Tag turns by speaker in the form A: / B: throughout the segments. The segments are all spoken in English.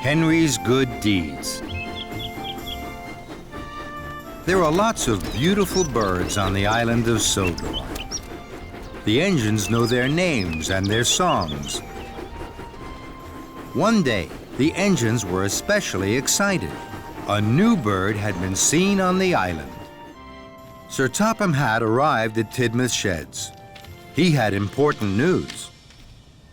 A: Henry's Good Deeds. There are lots of beautiful birds on the island of Sodor. The engines know their names and their songs. One day, the engines were especially excited. A new bird had been seen on the island. Sir Topham had arrived at Tidmouth Sheds. He had important news.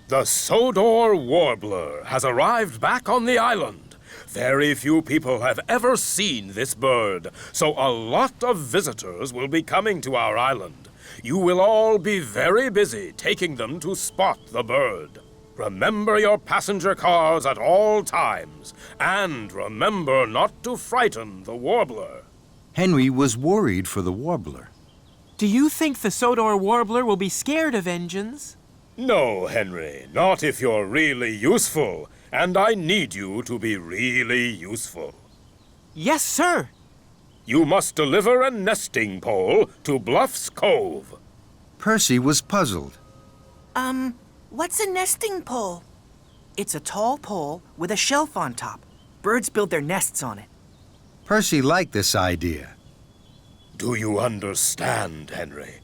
B: The Sodor warbler has arrived back on the island. Very few people have ever seen this bird, so a lot of visitors will be coming to our island. You will all be very busy taking them to spot the bird. Remember your passenger cars at all times, and remember not to frighten the warbler.
A: Henry was worried for the warbler.
C: Do you think the Sodor warbler will be scared of engines?
B: No, Henry, not if you're really useful, and I need you to be really useful.
C: Yes, sir.
B: You must deliver a nesting pole to Bluff's Cove.
A: Percy was puzzled.
D: What's a nesting pole? It's a tall pole with a shelf on top. Birds build their nests on it.
A: Percy liked this idea.
B: Do you understand, Henry?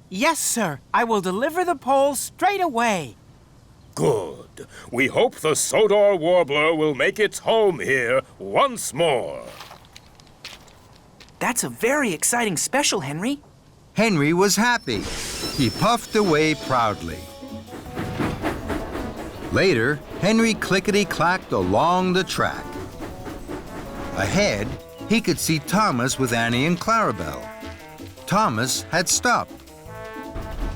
C: Yes, sir. I will deliver the pole straight away.
B: Good. We hope the Sodor warbler will make its home here once more.
D: That's a very exciting special, Henry.
A: Henry was happy. He puffed away proudly. Later, Henry clickety-clacked along the track. Ahead, he could see Thomas with Annie and Clarabelle. Thomas had stopped.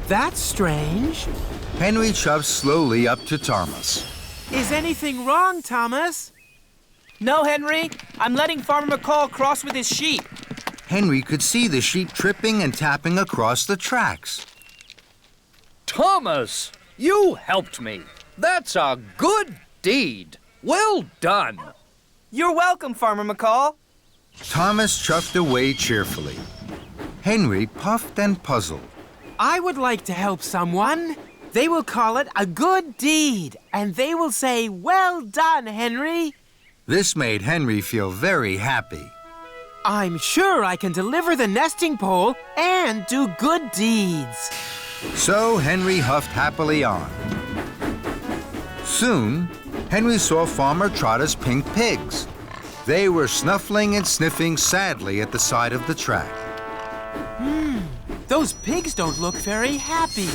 C: That's strange.
A: Henry shoved slowly up to Thomas.
C: Is anything wrong, Thomas?
D: No, Henry. I'm letting Farmer McCall cross with his sheep.
A: Henry could see the sheep tripping and tapping across the tracks.
E: Thomas, you helped me. That's a good deed. Well done.
D: You're welcome, Farmer McCall.
A: Thomas chuffed away cheerfully. Henry puffed and puzzled.
C: I would like to help someone. They will call it a good deed, and they will say, "Well done, Henry."
A: This made Henry feel very happy.
C: I'm sure I can deliver the nesting pole and do good deeds.
A: So Henry huffed happily on. Soon, Henry saw Farmer Trotter's pink pigs. They were snuffling and sniffing sadly at the side of the track.
C: Those pigs don't look very happy.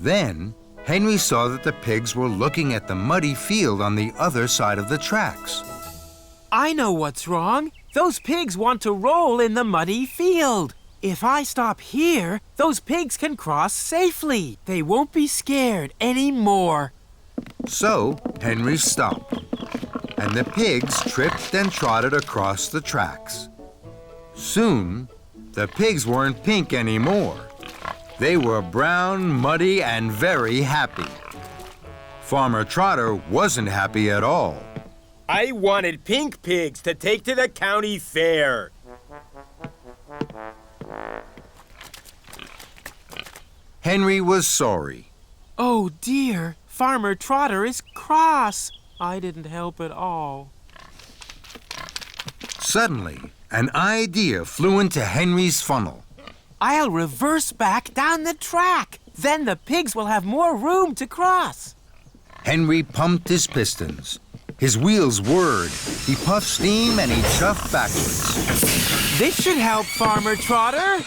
A: Then, Henry saw that the pigs were looking at the muddy field on the other side of the tracks.
C: I know what's wrong. Those pigs want to roll in the muddy field. If I stop here, those pigs can cross safely. They won't be scared anymore.
A: So, Henry stopped, and the pigs tripped and trotted across the tracks. Soon, the pigs weren't pink anymore. They were brown, muddy, and very happy. Farmer Trotter wasn't happy at all.
F: I wanted pink pigs to take to the county fair.
A: Henry was sorry.
C: Oh dear, Farmer Trotter is cross. I didn't help at all.
A: Suddenly, an idea flew into Henry's funnel.
C: I'll reverse back down the track. Then the pigs will have more room to cross.
A: Henry pumped his pistons. His wheels whirred. He puffed steam and he chuffed backwards.
C: This should help, Farmer Trotter.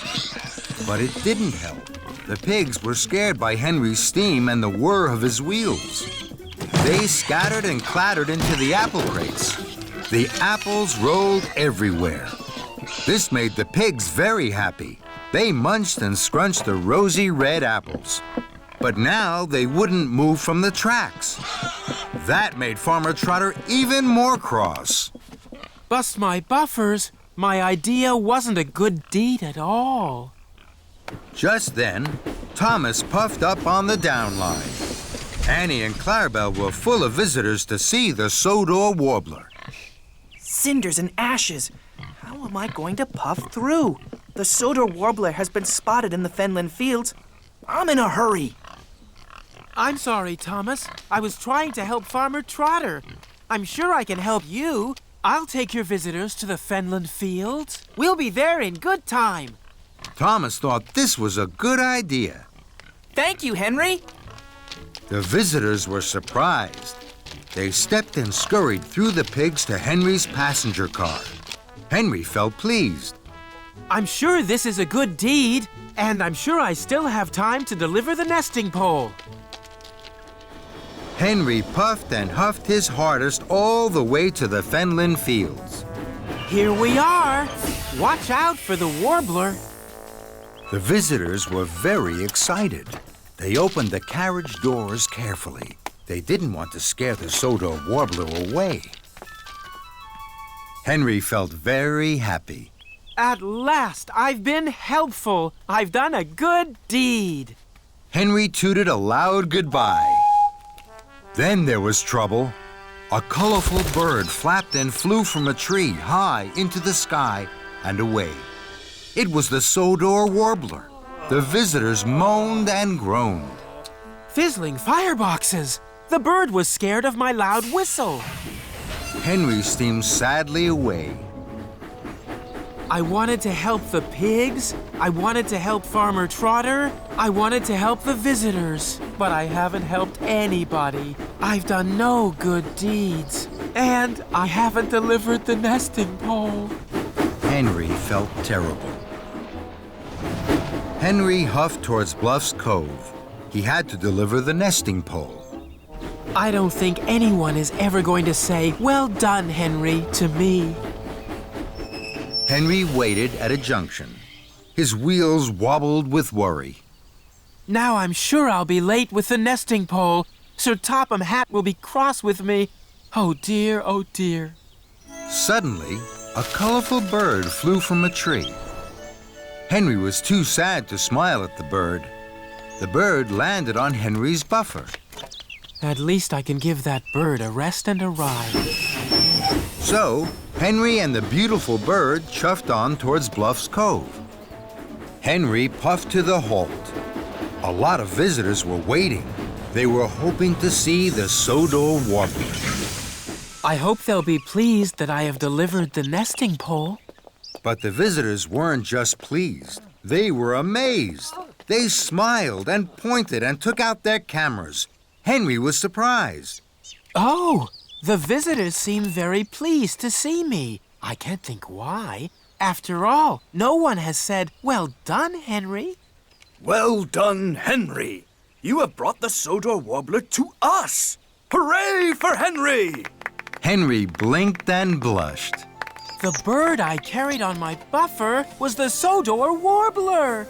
A: But it didn't help. The pigs were scared by Henry's steam and the whir of his wheels. They scattered and clattered into the apple crates. The apples rolled everywhere. This made the pigs very happy. They munched and scrunched the rosy red apples. But now they wouldn't move from the tracks. That made Farmer Trotter even more cross.
C: Bust my buffers. My idea wasn't a good deed at all.
A: Just then, Thomas puffed up on the down line. Annie and Clarabelle were full of visitors to see the Sodor warbler.
D: Cinders and ashes. How am I going to puff through? The Sodor warbler has been spotted in the Fenland fields. I'm in a hurry.
C: I'm sorry, Thomas. I was trying to help Farmer Trotter. I'm sure I can help you. I'll take your visitors to the Fenland fields. We'll be there in good time.
A: Thomas thought this was a good idea.
D: Thank you, Henry.
A: The visitors were surprised. They stepped and scurried through the pigs to Henry's passenger car. Henry felt pleased.
C: I'm sure this is a good deed, and I'm sure I still have time to deliver the nesting pole.
A: Henry puffed and huffed his hardest all the way to the Fenland fields.
C: Here we are. Watch out for the warbler.
A: The visitors were very excited. They opened the carriage doors carefully. They didn't want to scare the Sodor warbler away. Henry felt very happy.
C: At last, I've been helpful. I've done a good deed.
A: Henry tooted a loud goodbye. Then there was trouble. A colorful bird flapped and flew from a tree high into the sky and away. It was the Sodor warbler. The visitors moaned and groaned.
C: Fizzling fireboxes. The bird was scared of my loud whistle.
A: Henry steamed sadly away.
C: I wanted to help the pigs. I wanted to help Farmer Trotter. I wanted to help the visitors. But I haven't helped anybody. I've done no good deeds. And I haven't delivered the nesting pole.
A: Henry felt terrible. Henry huffed towards Bluff's Cove. He had to deliver the nesting pole.
C: I don't think anyone is ever going to say, "Well done, Henry," to me.
A: Henry waited at a junction. His wheels wobbled with worry.
C: Now I'm sure I'll be late with the nesting pole. Sir Topham Hatt will be cross with me. Oh dear, oh dear.
A: Suddenly, a colorful bird flew from a tree. Henry was too sad to smile at the bird. The bird landed on Henry's buffer.
C: At least I can give that bird a rest and a ride.
A: So, Henry and the beautiful bird chuffed on towards Bluff's Cove. Henry puffed to the halt. A lot of visitors were waiting. They were hoping to see the Sodor warbler.
C: I hope they'll be pleased that I have delivered the nesting pole.
A: But the visitors weren't just pleased. They were amazed. They smiled and pointed and took out their cameras. Henry was surprised.
C: Oh, the visitors seem very pleased to see me. I can't think why. After all, no one has said, "Well done, Henry."
G: Well done, Henry. You have brought the Sodor warbler to us. Hooray for Henry!
A: Henry blinked and blushed.
C: The bird I carried on my buffer was the Sodor warbler.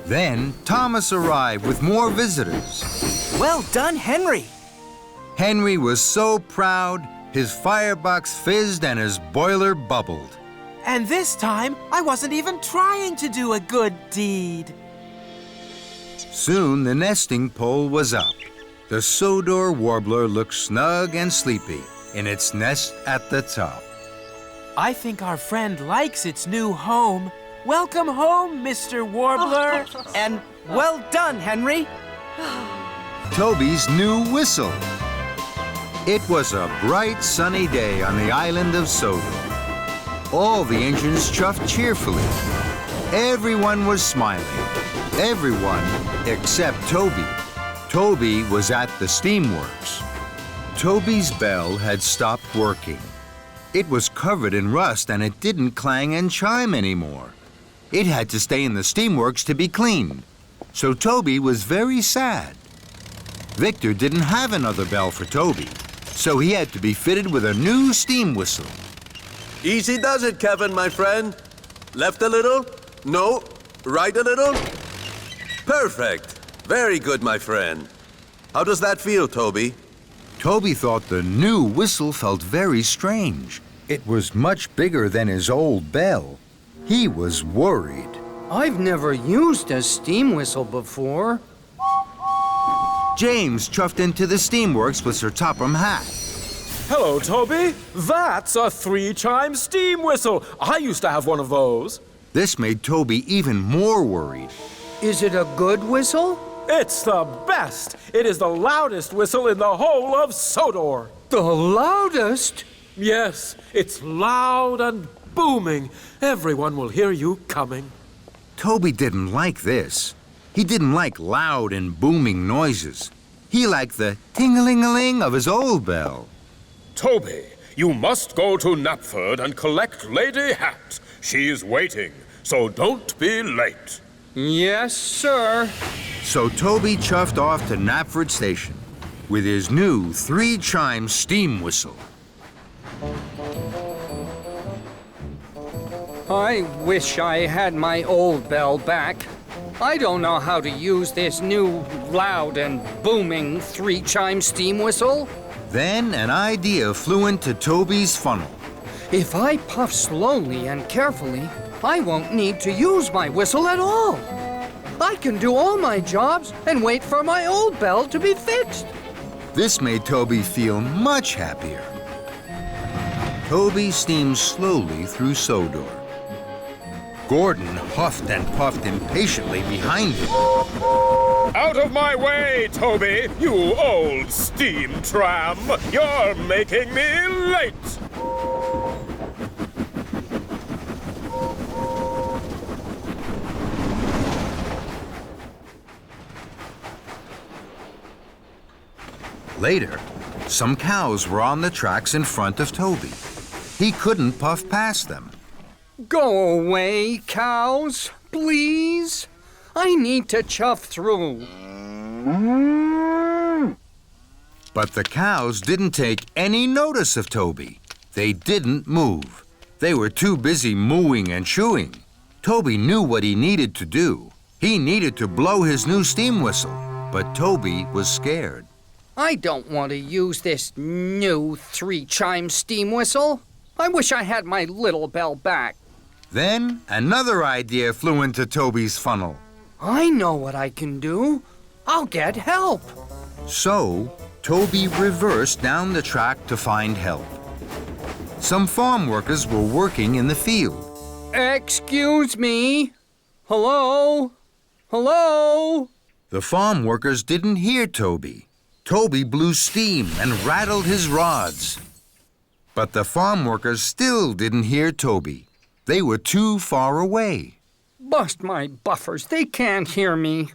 A: Then Thomas arrived with more visitors.
D: Well done, Henry.
A: Henry was so proud, his firebox fizzed and his boiler bubbled.
C: And this time, I wasn't even trying to do a good deed.
A: Soon the nesting pole was up. The Sodor warbler looked snug and sleepy in its nest at the top.
C: I think our friend likes its new home. Welcome home, Mr. Warbler.
D: And well done, Henry.
A: Toby's new whistle. It was a bright, sunny day on the island of Sodor. All the engines chuffed cheerfully. Everyone was smiling. Everyone except Toby. Toby was at the steamworks. Toby's bell had stopped working. It was covered in rust and it didn't clang and chime anymore. It had to stay in the steamworks to be cleaned. So Toby was very sad. Victor didn't have another bell for Toby, so he had to be fitted with a new steam whistle.
H: Easy does it, Kevin, my friend. Left a little? No. Right a little? Perfect. Very good, my friend. How does that feel, Toby?
A: Toby thought the new whistle felt very strange. It was much bigger than his old bell. He was worried.
I: I've never used a steam whistle before.
A: James chuffed into the steamworks with Sir Topham Hatt.
B: Hello, Toby. That's a 3-chime steam whistle. I used to have one of those.
A: This made Toby even more worried.
I: Is it a good whistle?
C: It's the best. It is the loudest whistle in the whole of Sodor.
I: The loudest?
C: Yes, it's loud and booming. Everyone will hear you coming.
A: Toby didn't like this. He didn't like loud and booming noises. He liked the ting-a-ling-a-ling of his old bell.
B: Toby, you must go to Knapford and collect Lady Hatt. She's waiting, so don't be late.
I: Yes, sir.
A: So Toby chuffed off to Knapford Station with his new 3-chime steam whistle.
I: I wish I had my old bell back. I don't know how to use this new loud and booming 3-chime steam whistle.
A: Then an idea flew into Toby's funnel.
I: If I puff slowly and carefully, I won't need to use my whistle at all. I can do all my jobs and wait for my old bell to be fixed.
A: This made Toby feel much happier. Toby steamed slowly through Sodor. Gordon huffed and puffed impatiently behind him.
B: Out of my way, Toby, you old steam tram! You're making me late!
A: Later, some cows were on the tracks in front of Toby. He couldn't puff past them.
I: Go away, cows, please. I need to chuff through.
A: But the cows didn't take any notice of Toby. They didn't move. They were too busy mooing and chewing. Toby knew what he needed to do. He needed to blow his new steam whistle, but Toby was scared.
I: I don't want to use this new 3-chime steam whistle. I wish I had my little bell back.
A: Then another idea flew into Toby's funnel.
I: I know what I can do. I'll get help.
A: So, Toby reversed down the track to find help. Some farm workers were working in the field.
I: Excuse me. Hello? Hello?
A: The farm workers didn't hear Toby. Toby blew steam and rattled his rods. But the farm workers still didn't hear Toby. They were too far away.
I: Bust my buffers. They can't hear me.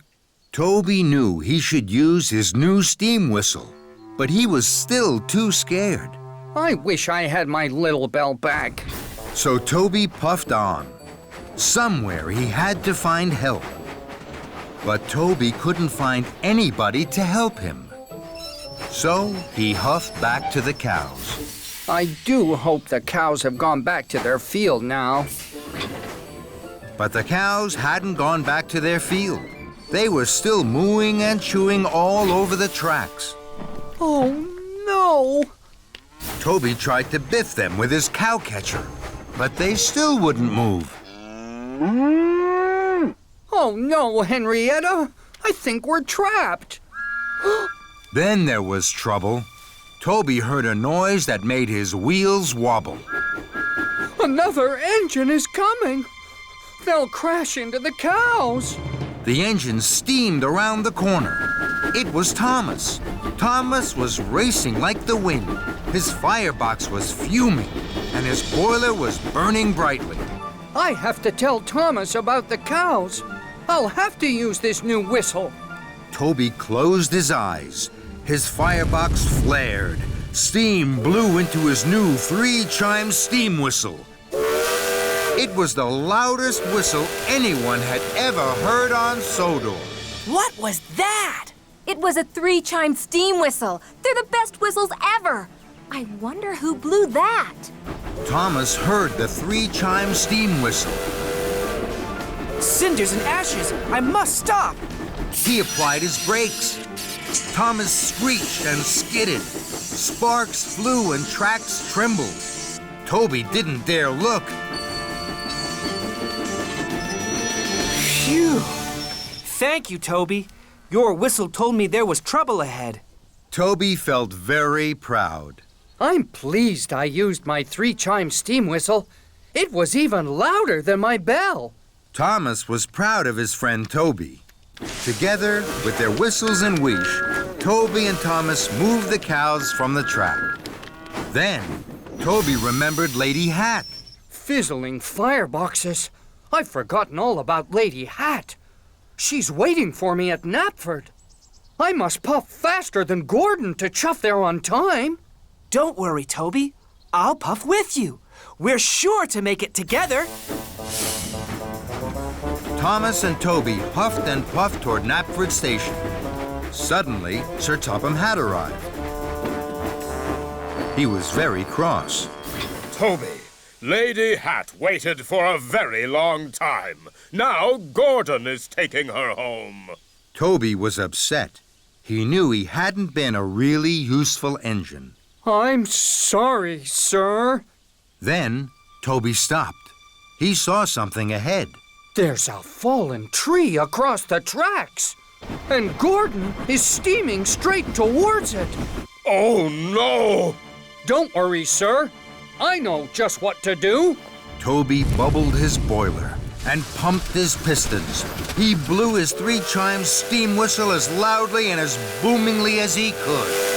A: Toby knew he should use his new steam whistle, but he was still too scared.
I: I wish I had my little bell back.
A: So Toby puffed on. Somewhere he had to find help. But Toby couldn't find anybody to help him. So he huffed back to the cows.
I: I do hope the cows have gone back to their field now.
A: But the cows hadn't gone back to their field. They were still mooing and chewing all over the tracks.
I: Oh, no!
A: Toby tried to biff them with his cow catcher, but they still wouldn't move.
I: Oh, no, Henrietta! I think we're trapped.
A: Then there was trouble. Toby heard a noise that made his wheels wobble.
I: Another engine is coming. They'll crash into the cows.
A: The engine steamed around the corner. It was Thomas. Thomas was racing like the wind. His firebox was fuming, and his boiler was burning brightly.
I: I have to tell Thomas about the cows. I'll have to use this new whistle.
A: Toby closed his eyes. His firebox flared. Steam blew into his new 3-chime steam whistle. It was the loudest whistle anyone had ever heard on Sodor.
D: What was that?
J: It was a 3-chime steam whistle. They're the best whistles ever. I wonder who blew that.
A: Thomas heard the 3-chime steam whistle.
D: Cinders and ashes! I must stop!
A: He applied his brakes. Thomas screeched and skidded. Sparks flew and tracks trembled. Toby didn't dare look.
D: Phew! Thank you, Toby. Your whistle told me there was trouble ahead.
A: Toby felt very proud.
I: I'm pleased I used my 3-chime steam whistle. It was even louder than my bell.
A: Thomas was proud of his friend Toby. Together, with their whistles and wheesh, Toby and Thomas moved the cows from the track. Then, Toby remembered Lady Hatt.
I: Fizzling fireboxes. I've forgotten all about Lady Hatt. She's waiting for me at Knapford. I must puff faster than Gordon to chuff there on time.
D: Don't worry, Toby. I'll puff with you. We're sure to make it together.
A: Thomas and Toby huffed and puffed toward Knapford Station. Suddenly, Sir Topham had arrived. He was very cross.
B: Toby, Lady Hatt waited for a very long time. Now Gordon is taking her home.
A: Toby was upset. He knew he hadn't been a really useful engine.
I: I'm sorry, sir.
A: Then, Toby stopped. He saw something ahead.
I: There's a fallen tree across the tracks. And Gordon is steaming straight towards it.
B: Oh, no!
I: Don't worry, sir. I know just what to do.
A: Toby bubbled his boiler and pumped his pistons. He blew his 3-chime steam whistle as loudly and as boomingly as he could.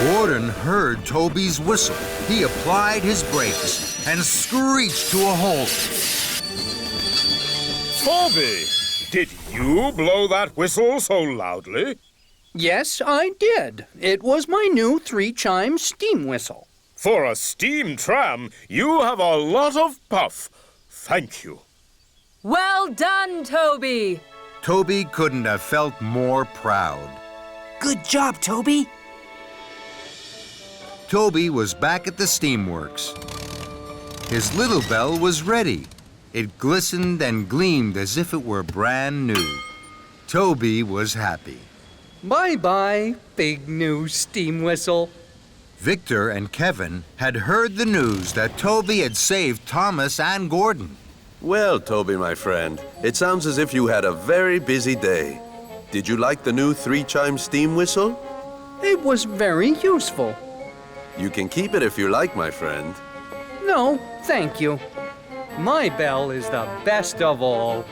A: Gordon heard Toby's whistle. He applied his brakes and screeched to a halt.
B: Toby, did you blow that whistle so loudly?
I: Yes, I did. It was my new 3-chime steam whistle.
B: For a steam tram, you have a lot of puff. Thank you.
J: Well done, Toby.
A: Toby couldn't have felt more proud.
D: Good job, Toby.
A: Toby was back at the steamworks. His little bell was ready. It glistened and gleamed as if it were brand new. Toby was happy.
I: Bye-bye, big new steam whistle.
A: Victor and Kevin had heard the news that Toby had saved Thomas and Gordon.
H: Well, Toby, my friend, it sounds as if you had a very busy day. Did you like the new 3-chime steam whistle?
I: It was very useful.
H: You can keep it if you like, my friend.
I: No, thank you. My bell is the best of all.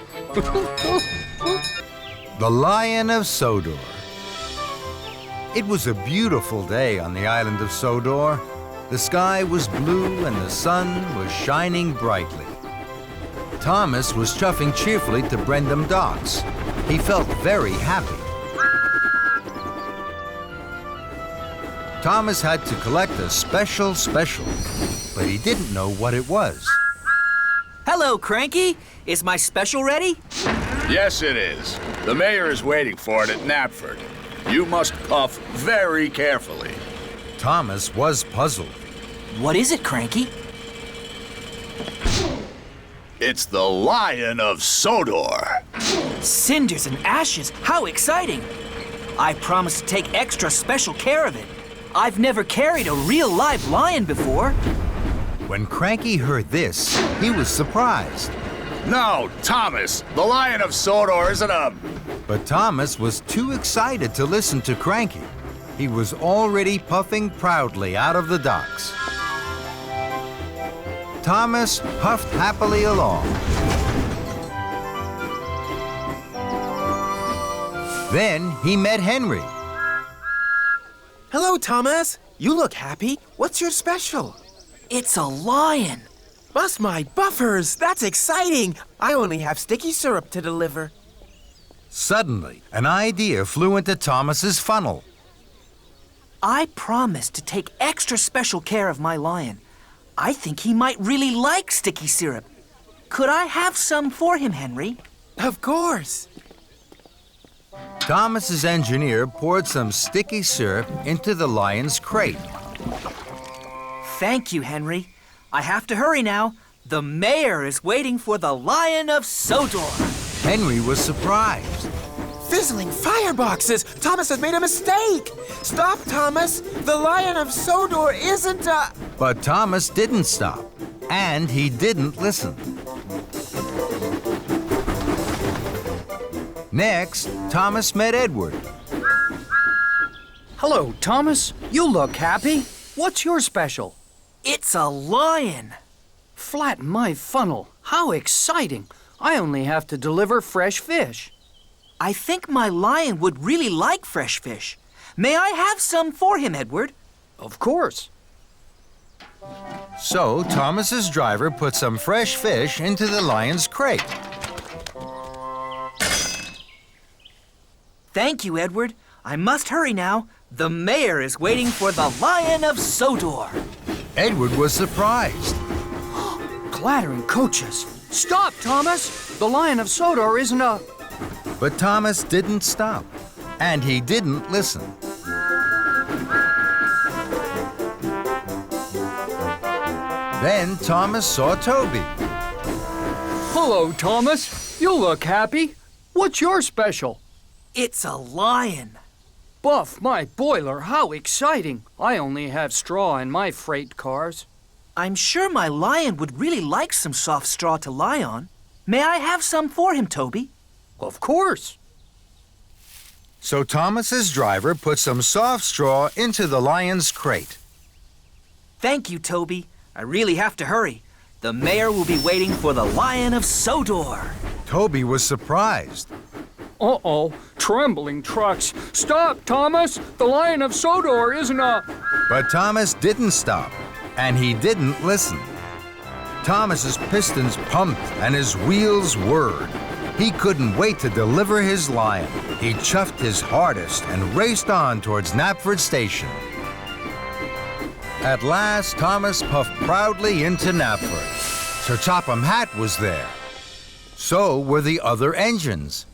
A: The Lion of Sodor. It was a beautiful day on the island of Sodor. The sky was blue and the sun was shining brightly. Thomas was chuffing cheerfully to Brendam Docks. He felt very happy. Thomas had to collect a special, but he didn't know what it was.
D: Hello, Cranky. Is my special ready?
K: Yes, it is. The mayor is waiting for it at Knapford. You must puff very carefully.
A: Thomas was puzzled.
D: What is it, Cranky?
K: It's the Lion of Sodor.
D: Cinders and ashes. How exciting. I promised to take extra special care of it. I've never carried a real live lion before.
A: When Cranky heard this, he was surprised.
K: No, Thomas, the Lion of Sodor isn't a...
A: But Thomas was too excited to listen to Cranky. He was already puffing proudly out of the docks. Thomas puffed happily along. Then he met Henry.
C: Hello, Thomas. You look happy. What's your special?
D: It's a lion.
C: Bust my buffers. That's exciting. I only have sticky syrup to deliver.
A: Suddenly, an idea flew into Thomas's funnel.
D: I promised to take extra special care of my lion. I think he might really like sticky syrup. Could I have some for him, Henry?
C: Of course.
A: Thomas's engineer poured some sticky syrup into the lion's crate.
D: Thank you, Henry. I have to hurry now. The mayor is waiting for the Lion of Sodor.
A: Henry was surprised.
C: Fizzling fireboxes! Thomas has made a mistake! Stop, Thomas! The Lion of Sodor isn't a...
A: But Thomas didn't stop, and he didn't listen. Next, Thomas met Edward.
I: Hello, Thomas. You look happy. What's your special?
D: It's a lion.
I: Flatten my funnel. How exciting. I only have to deliver fresh fish.
D: I think my lion would really like fresh fish. May I have some for him, Edward?
I: Of course.
A: So Thomas's driver put some fresh fish into the lion's crate.
D: Thank you, Edward. I must hurry now. The mayor is waiting for the Lion of Sodor.
A: Edward was surprised.
I: Clattering coaches. Stop, Thomas! The Lion of Sodor isn't a...
A: But Thomas didn't stop, and he didn't listen. Then Thomas saw Toby.
I: Hello, Thomas. You look happy. What's your special?
D: It's a lion.
I: Buff, my boiler, how exciting. I only have straw in my freight cars.
D: I'm sure my lion would really like some soft straw to lie on. May I have some for him, Toby?
I: Of course.
A: So Thomas's driver put some soft straw into the lion's crate.
D: Thank you, Toby. I really have to hurry. The mayor will be waiting for the Lion of Sodor.
A: Toby was surprised.
I: Uh-oh, trembling trucks. Stop, Thomas! The Lion of Sodor isn't a...
A: But Thomas didn't stop, and he didn't listen. Thomas's pistons pumped and his wheels whirred. He couldn't wait to deliver his lion. He chuffed his hardest and raced on towards Knapford Station. At last, Thomas puffed proudly into Knapford. Sir Topham Hatt was there. So were the other engines.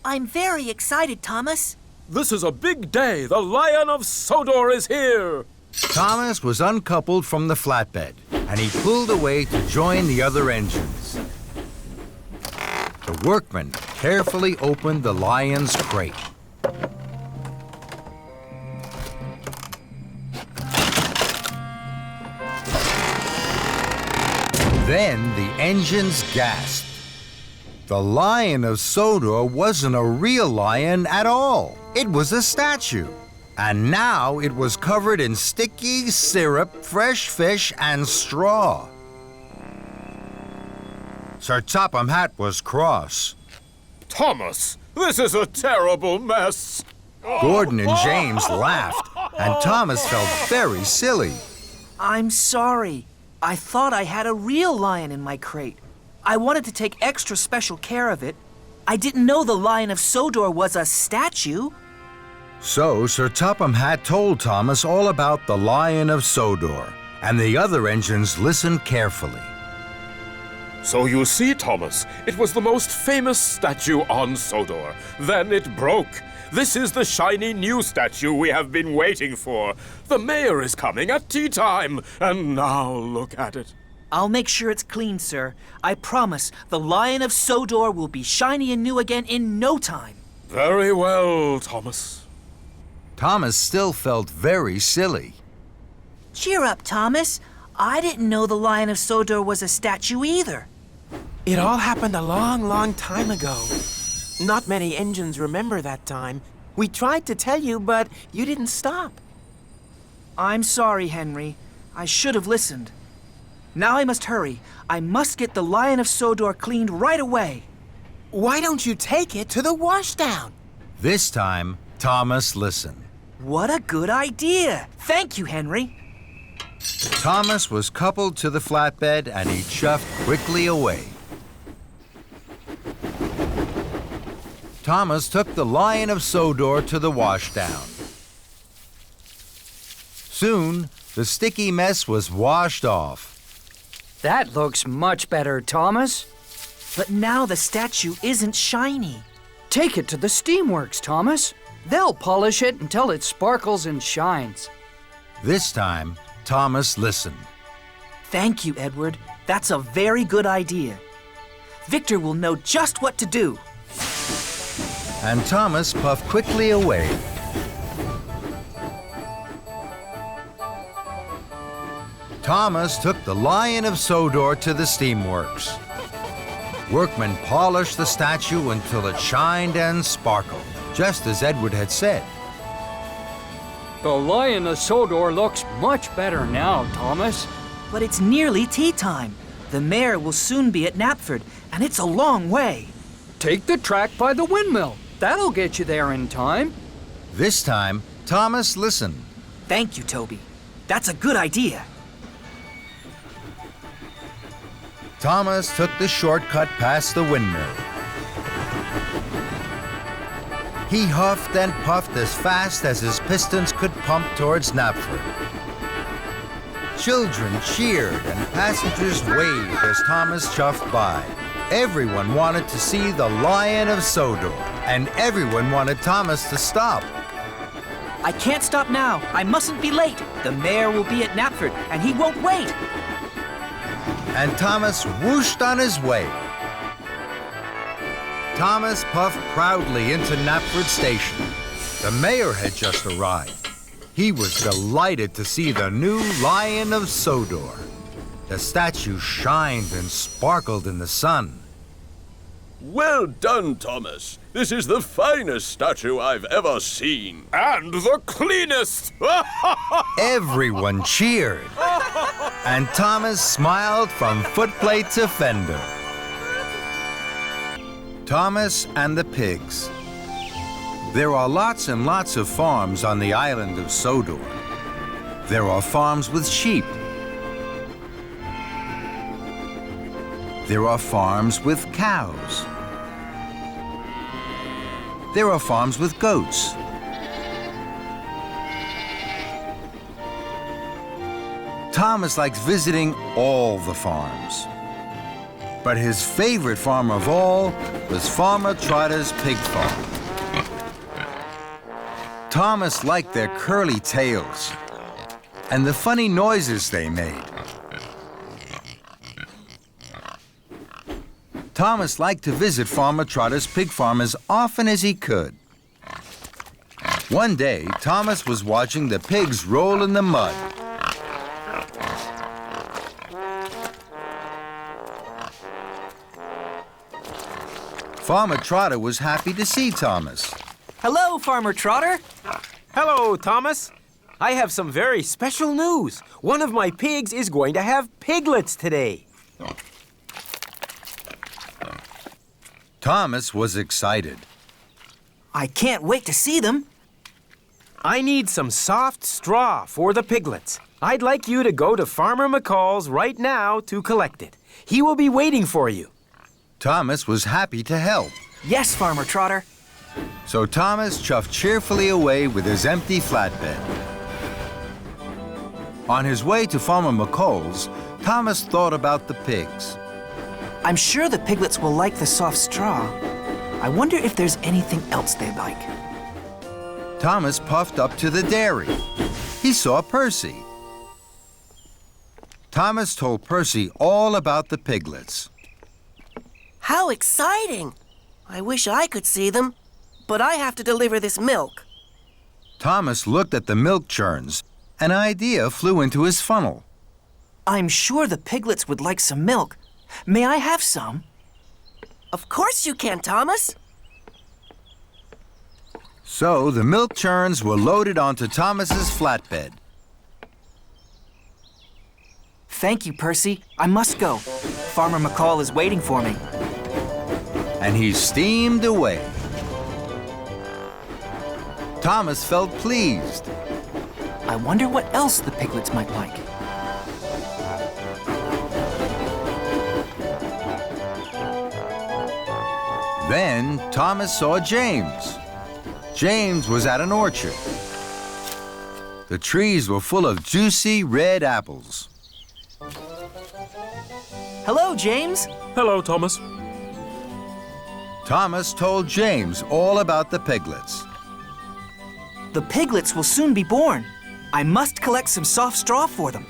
D: I'm very excited, Thomas.
B: This is a big day. The Lion of Sodor is here.
A: Thomas was uncoupled from the flatbed, and he pulled away to join the other engines. The workmen carefully opened the lion's crate. Then the engines gasped. The Lion of Sodor wasn't a real lion at all. It was a statue. And now it was covered in sticky syrup, fresh fish, and straw. Sir Topham Hatt was cross.
B: Thomas, this is a terrible mess.
A: Gordon and James laughed, and Thomas felt very silly.
D: I'm sorry. I thought I had a real lion in my crate. I wanted to take extra special care of it. I didn't know the Lion of Sodor was a statue.
A: So Sir Topham Hatt told Thomas all about the Lion of Sodor, and the other engines listened carefully.
B: So you see, Thomas, it was the most famous statue on Sodor. Then it broke. This is the shiny new statue we have been waiting for. The mayor is coming at tea time, and now look at it.
D: I'll make sure it's clean, sir. I promise the Lion of Sodor will be shiny and new again in no time.
B: Very well, Thomas.
A: Thomas still felt very silly.
D: Cheer up, Thomas. I didn't know the Lion of Sodor was a statue either.
C: It all happened a long, long time ago. Not many engines remember that time. We tried to tell you, but you didn't stop.
D: I'm sorry, Henry. I should have listened. Now I must hurry. I must get the Lion of Sodor cleaned right away.
C: Why don't you take it to the washdown?
A: This time, Thomas listened.
D: What a good idea. Thank you, Henry.
A: Thomas was coupled to the flatbed, and he chuffed quickly away. Thomas took the Lion of Sodor to the washdown. Soon, the sticky mess was washed off.
I: That looks much better, Thomas.
D: But now the statue isn't shiny.
I: Take it to the steamworks, Thomas. They'll polish it until it sparkles and shines.
A: This time, Thomas listened.
D: Thank you, Edward. That's a very good idea. Victor will know just what to do.
A: And Thomas puffed quickly away. Thomas took the Lion of Sodor to the steamworks. Workmen polished the statue until it shined and sparkled, just as Edward had said.
I: The Lion of Sodor looks much better now, Thomas.
D: But it's nearly tea time. The mayor will soon be at Knapford, and it's a long way.
I: Take the track by the windmill. That'll get you there in time.
A: This time, Thomas listened.
D: Thank you, Toby. That's a good idea.
A: Thomas took the shortcut past the windmill. He huffed and puffed as fast as his pistons could pump towards Knapford. Children cheered and passengers waved as Thomas chuffed by. Everyone wanted to see the Lion of Sodor, and everyone wanted Thomas to stop.
D: I can't stop now. I mustn't be late. The mayor will be at Knapford, and he won't wait.
A: And Thomas whooshed on his way. Thomas puffed proudly into Knapford Station. The mayor had just arrived. He was delighted to see the new Lion of Sodor. The statue shined and sparkled in the sun.
H: Well done, Thomas. This is the finest statue I've ever seen.
B: And the cleanest!
A: Everyone cheered. And Thomas smiled from footplate to fender. Thomas and the pigs. There are lots and lots of farms on the island of Sodor. There are farms with sheep. There are farms with cows. There are farms with goats. Thomas likes visiting all the farms. But his favorite farm of all was Farmer Trotter's pig farm. Thomas liked their curly tails and the funny noises they made. Thomas liked to visit Farmer Trotter's pig farm as often as he could. One day, Thomas was watching the pigs roll in the mud. Farmer Trotter was happy to see Thomas.
D: Hello, Farmer Trotter.
C: Hello, Thomas. I have some very special news. One of my pigs is going to have piglets today.
A: Thomas was excited.
D: I can't wait to see them.
C: I need some soft straw for the piglets. I'd like you to go to Farmer McCall's right now to collect it. He will be waiting for you.
A: Thomas was happy to help.
D: Yes, Farmer Trotter.
A: So Thomas chuffed cheerfully away with his empty flatbed. On his way to Farmer McCall's, Thomas thought about the pigs.
D: I'm sure the piglets will like the soft straw. I wonder if there's anything else they like.
A: Thomas puffed up to the dairy. He saw Percy. Thomas told Percy all about the piglets.
L: How exciting! I wish I could see them, but I have to deliver this milk.
A: Thomas looked at the milk churns. An idea flew into his funnel.
D: I'm sure the piglets would like some milk. May I have some?
L: Of course you can, Thomas.
A: So the milk churns were loaded onto Thomas's flatbed.
D: Thank you, Percy. I must go. Farmer McCall is waiting for me.
A: And he steamed away. Thomas felt pleased.
D: I wonder what else the piglets might like.
A: Then Thomas saw James. James was at an orchard. The trees were full of juicy red apples.
D: Hello, James.
C: Hello, Thomas.
A: Thomas told James all about the piglets.
D: The piglets will soon be born. I must collect some soft straw for them.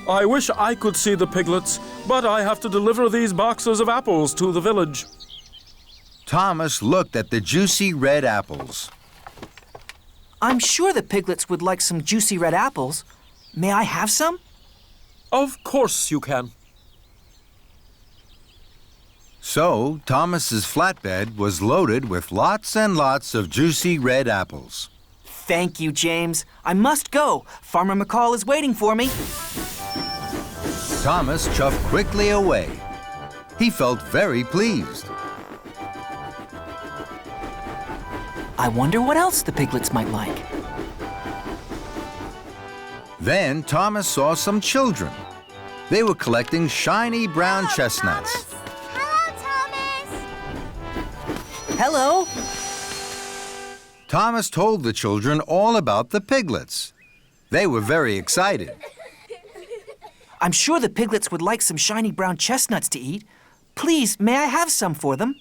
B: I wish I could see the piglets, but I have to deliver these boxes of apples to the village.
A: Thomas looked at the juicy red apples.
D: I'm sure the piglets would like some juicy red apples. May I have some?
B: Of course you can.
A: So Thomas's flatbed was loaded with lots and lots of juicy red apples.
D: Thank you, James. I must go. Farmer McCall is waiting for me.
A: Thomas chuffed quickly away. He felt very pleased.
D: I wonder what else the piglets might like.
A: Then Thomas saw some children. They were collecting shiny brown chestnuts.
D: Hello.
A: Thomas told the children all about the piglets. They were very excited.
D: I'm sure the piglets would like some shiny brown chestnuts to eat. Please, may I have some for them?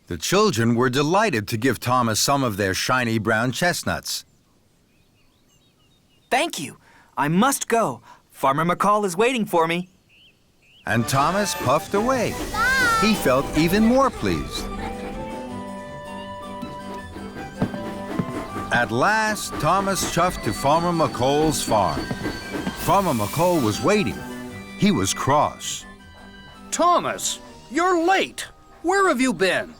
A: The children were delighted to give Thomas some of their shiny brown chestnuts.
D: Thank you. I must go. Farmer McCall is waiting for me.
A: And Thomas puffed away. He felt even more pleased. At last, Thomas chuffed to Farmer McCall's farm. Farmer McCall was waiting. He was cross.
E: Thomas, you're late. Where have you been?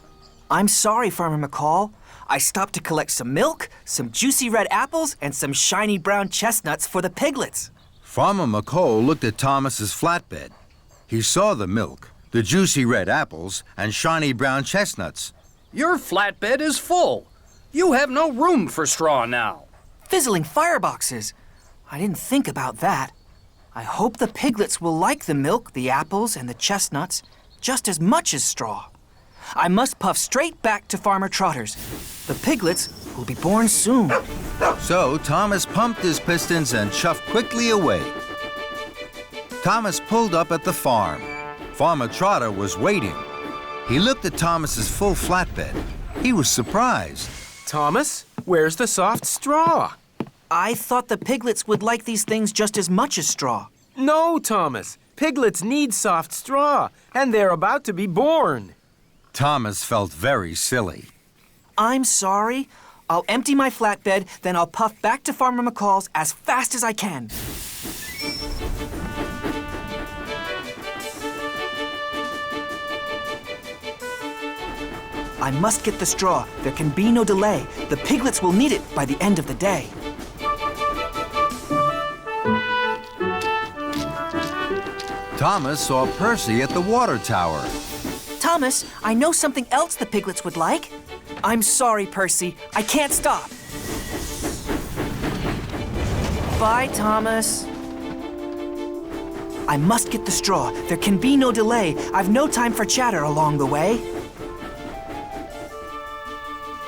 D: I'm sorry, Farmer McCall. I stopped to collect some milk, some juicy red apples, and some shiny brown chestnuts for the piglets.
A: Farmer McCall looked at Thomas's flatbed. He saw the milk, the juicy red apples, and shiny brown chestnuts.
E: Your flatbed is full. You have no room for straw now.
D: Fizzling fireboxes. I didn't think about that. I hope the piglets will like the milk, the apples, and the chestnuts just as much as straw. I must puff straight back to Farmer Trotter's. The piglets will be born soon.
A: So Thomas pumped his pistons and chuffed quickly away. Thomas pulled up at the farm. Farmer Trotter was waiting. He looked at Thomas's full flatbed. He was surprised.
C: Thomas, where's the soft straw?
D: I thought the piglets would like these things just as much as straw.
C: No, Thomas. Piglets need soft straw, and they're about to be born.
A: Thomas felt very silly.
D: I'm sorry. I'll empty my flatbed, then I'll puff back to Farmer McCall's as fast as I can. I must get the straw. There can be no delay. The piglets will need it by the end of the day.
A: Thomas saw Percy at the water tower.
D: Thomas, I know something else the piglets would like. I'm sorry, Percy. I can't stop. Bye, Thomas. I must get the straw. There can be no delay. I've no time for chatter along the way.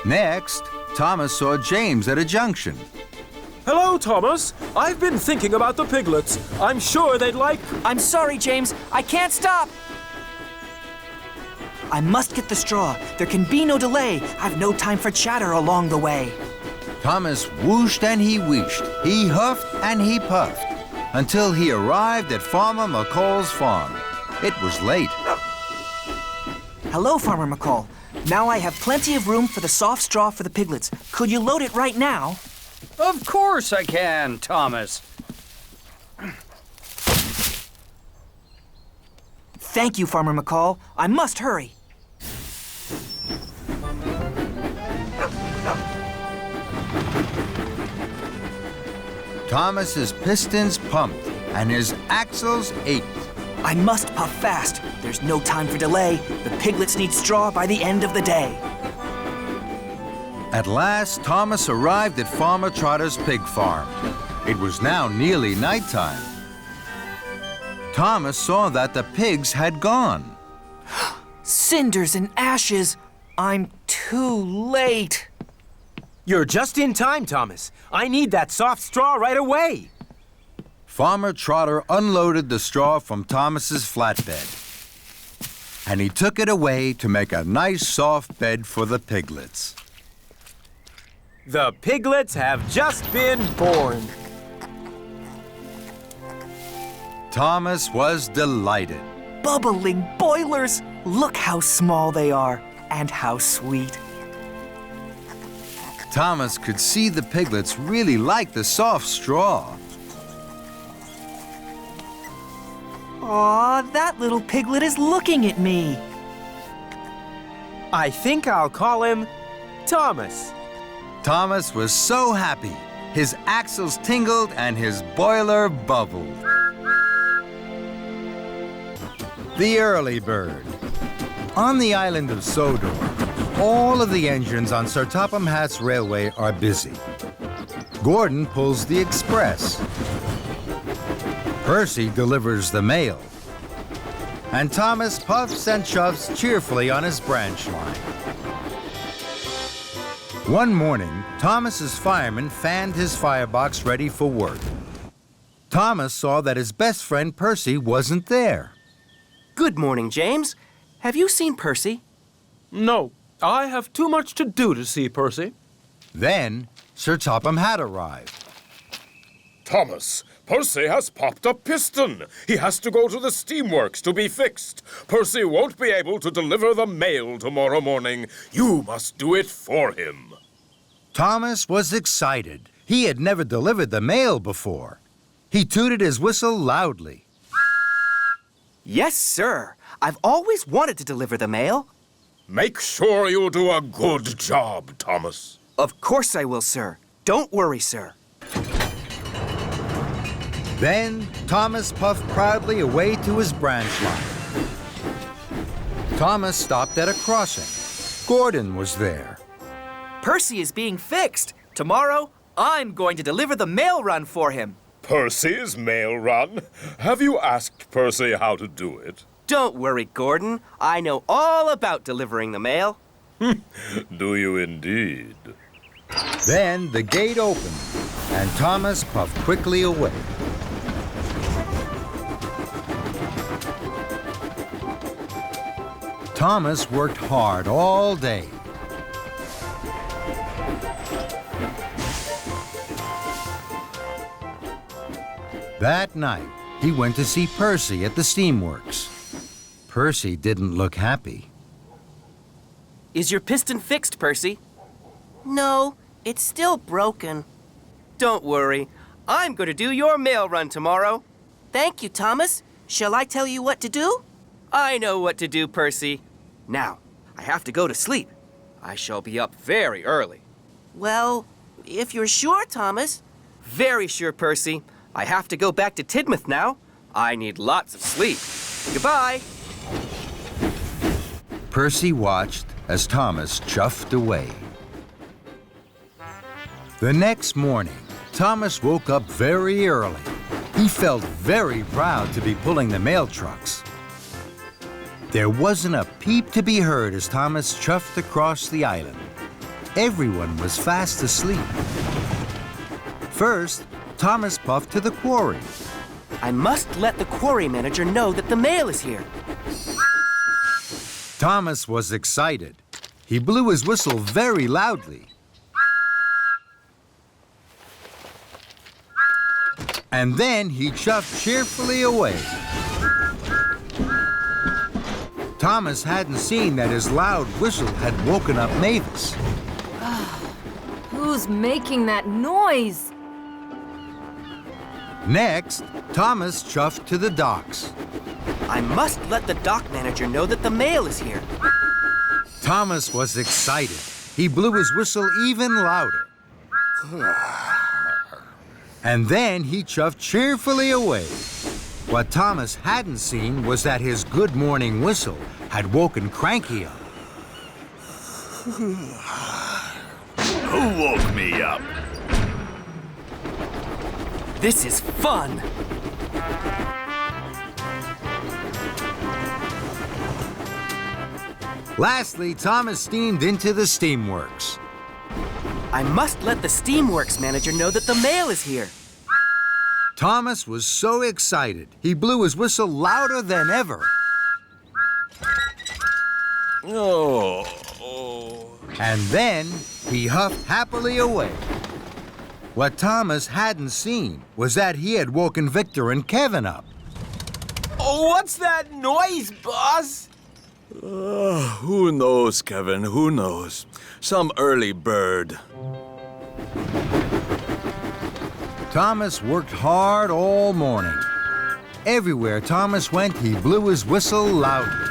A: Next, Thomas saw James at a junction.
C: Hello, Thomas. I've been thinking about the piglets. I'm sure they'd like...
D: I'm sorry, James. I can't stop. I must get the straw. There can be no delay. I've no time for chatter along the way.
A: Thomas whooshed and he wheeshed. He huffed and he puffed until he arrived at Farmer McCall's farm. It was late.
D: Hello, Farmer McCall. Now I have plenty of room for the soft straw for the piglets. Could you load it right now?
E: Of course I can, Thomas.
D: Thank you, Farmer McCall. I must hurry.
A: Thomas's pistons pumped and his axles ached.
D: I must puff fast. There's no time for delay. The piglets need straw by the end of the day.
A: At last, Thomas arrived at Farmer Trotter's pig farm. It was now nearly nighttime. Thomas saw that the pigs had gone.
D: Cinders and ashes. I'm too late.
C: You're just in time, Thomas. I need that soft straw right away.
A: Farmer Trotter unloaded the straw from Thomas's flatbed, and he took it away to make a nice soft bed for the piglets.
C: The piglets have just been born.
A: Thomas was delighted.
D: Bubbling boilers! Look how small they are, and how sweet.
A: Thomas could see the piglets really liked the soft straw.
D: Aw, that little piglet is looking at me.
C: I think I'll call him Thomas.
A: Thomas was so happy. His axles tingled and his boiler bubbled. The early bird. On the island of Sodor, All of the engines on Sir Topham Hatt's railway are busy. Gordon pulls the express. Percy delivers the mail. And Thomas puffs and chuffs cheerfully on his branch line. One morning, Thomas's fireman fanned his firebox ready for work. Thomas saw that his best friend Percy wasn't there.
L: Good morning, James. Have you seen Percy?
M: No, I have too much to do to see Percy.
A: Then, Sir Topham Hatt arrived.
B: Thomas, Percy has popped a piston. He has to go to the steamworks to be fixed. Percy won't be able to deliver the mail tomorrow morning. You must do it for him.
A: Thomas was excited. He had never delivered the mail before. He tooted his whistle loudly.
L: Yes, sir. I've always wanted to deliver the mail.
B: Make sure you do a good job, Thomas.
L: Of course I will, sir. Don't worry, sir.
A: Then Thomas puffed proudly away to his branch line. Thomas stopped at a crossing. Gordon was there.
L: Percy is being fixed. Tomorrow, I'm going to deliver the mail run for him.
B: Percy's mail run? Have you asked Percy how to do it?
L: Don't worry, Gordon. I know all about delivering the mail.
B: Do you indeed?
A: Then the gate opened, and Thomas puffed quickly away. Thomas worked hard all day. That night, he went to see Percy at the steamworks. Percy didn't look happy.
L: Is your piston fixed, Percy? No, it's still broken. Don't worry. I'm going to do your mail run tomorrow. Thank you, Thomas. Shall I tell you what to do? I know what to do, Percy. Now, I have to go to sleep. I shall be up very early. Well, if you're sure, Thomas. Very sure, Percy. I have to go back to Tidmouth now. I need lots of sleep. Goodbye.
A: Percy watched as Thomas chuffed away. The next morning, Thomas woke up very early. He felt very proud to be pulling the mail trucks. There wasn't a peep to be heard as Thomas chuffed across the island. Everyone was fast asleep. First, Thomas puffed to the quarry.
L: I must let the quarry manager know that the mail is here.
A: Thomas was excited. He blew his whistle very loudly. And then he chuffed cheerfully away. Thomas hadn't seen that his loud whistle had woken up Mavis.
J: Who's making that noise?
A: Next, Thomas chuffed to the docks.
L: I must let the dock manager know that the mail is here.
A: Thomas was excited. He blew his whistle even louder. And then he chuffed cheerfully away. What Thomas hadn't seen was that his good morning whistle had woken Cranky up.
K: Who woke me up?
L: This is fun.
A: Lastly, Thomas steamed into the steamworks.
L: I must let the steamworks manager know that the mail is here.
A: Thomas was so excited, he blew his whistle louder than ever. And then he huffed happily away. What Thomas hadn't seen was that he had woken Victor and Kevin up.
F: Oh, what's that noise, boss?
H: Who knows, Kevin? Who knows? Some early bird.
A: Thomas worked hard all morning. Everywhere Thomas went, he blew his whistle loudly.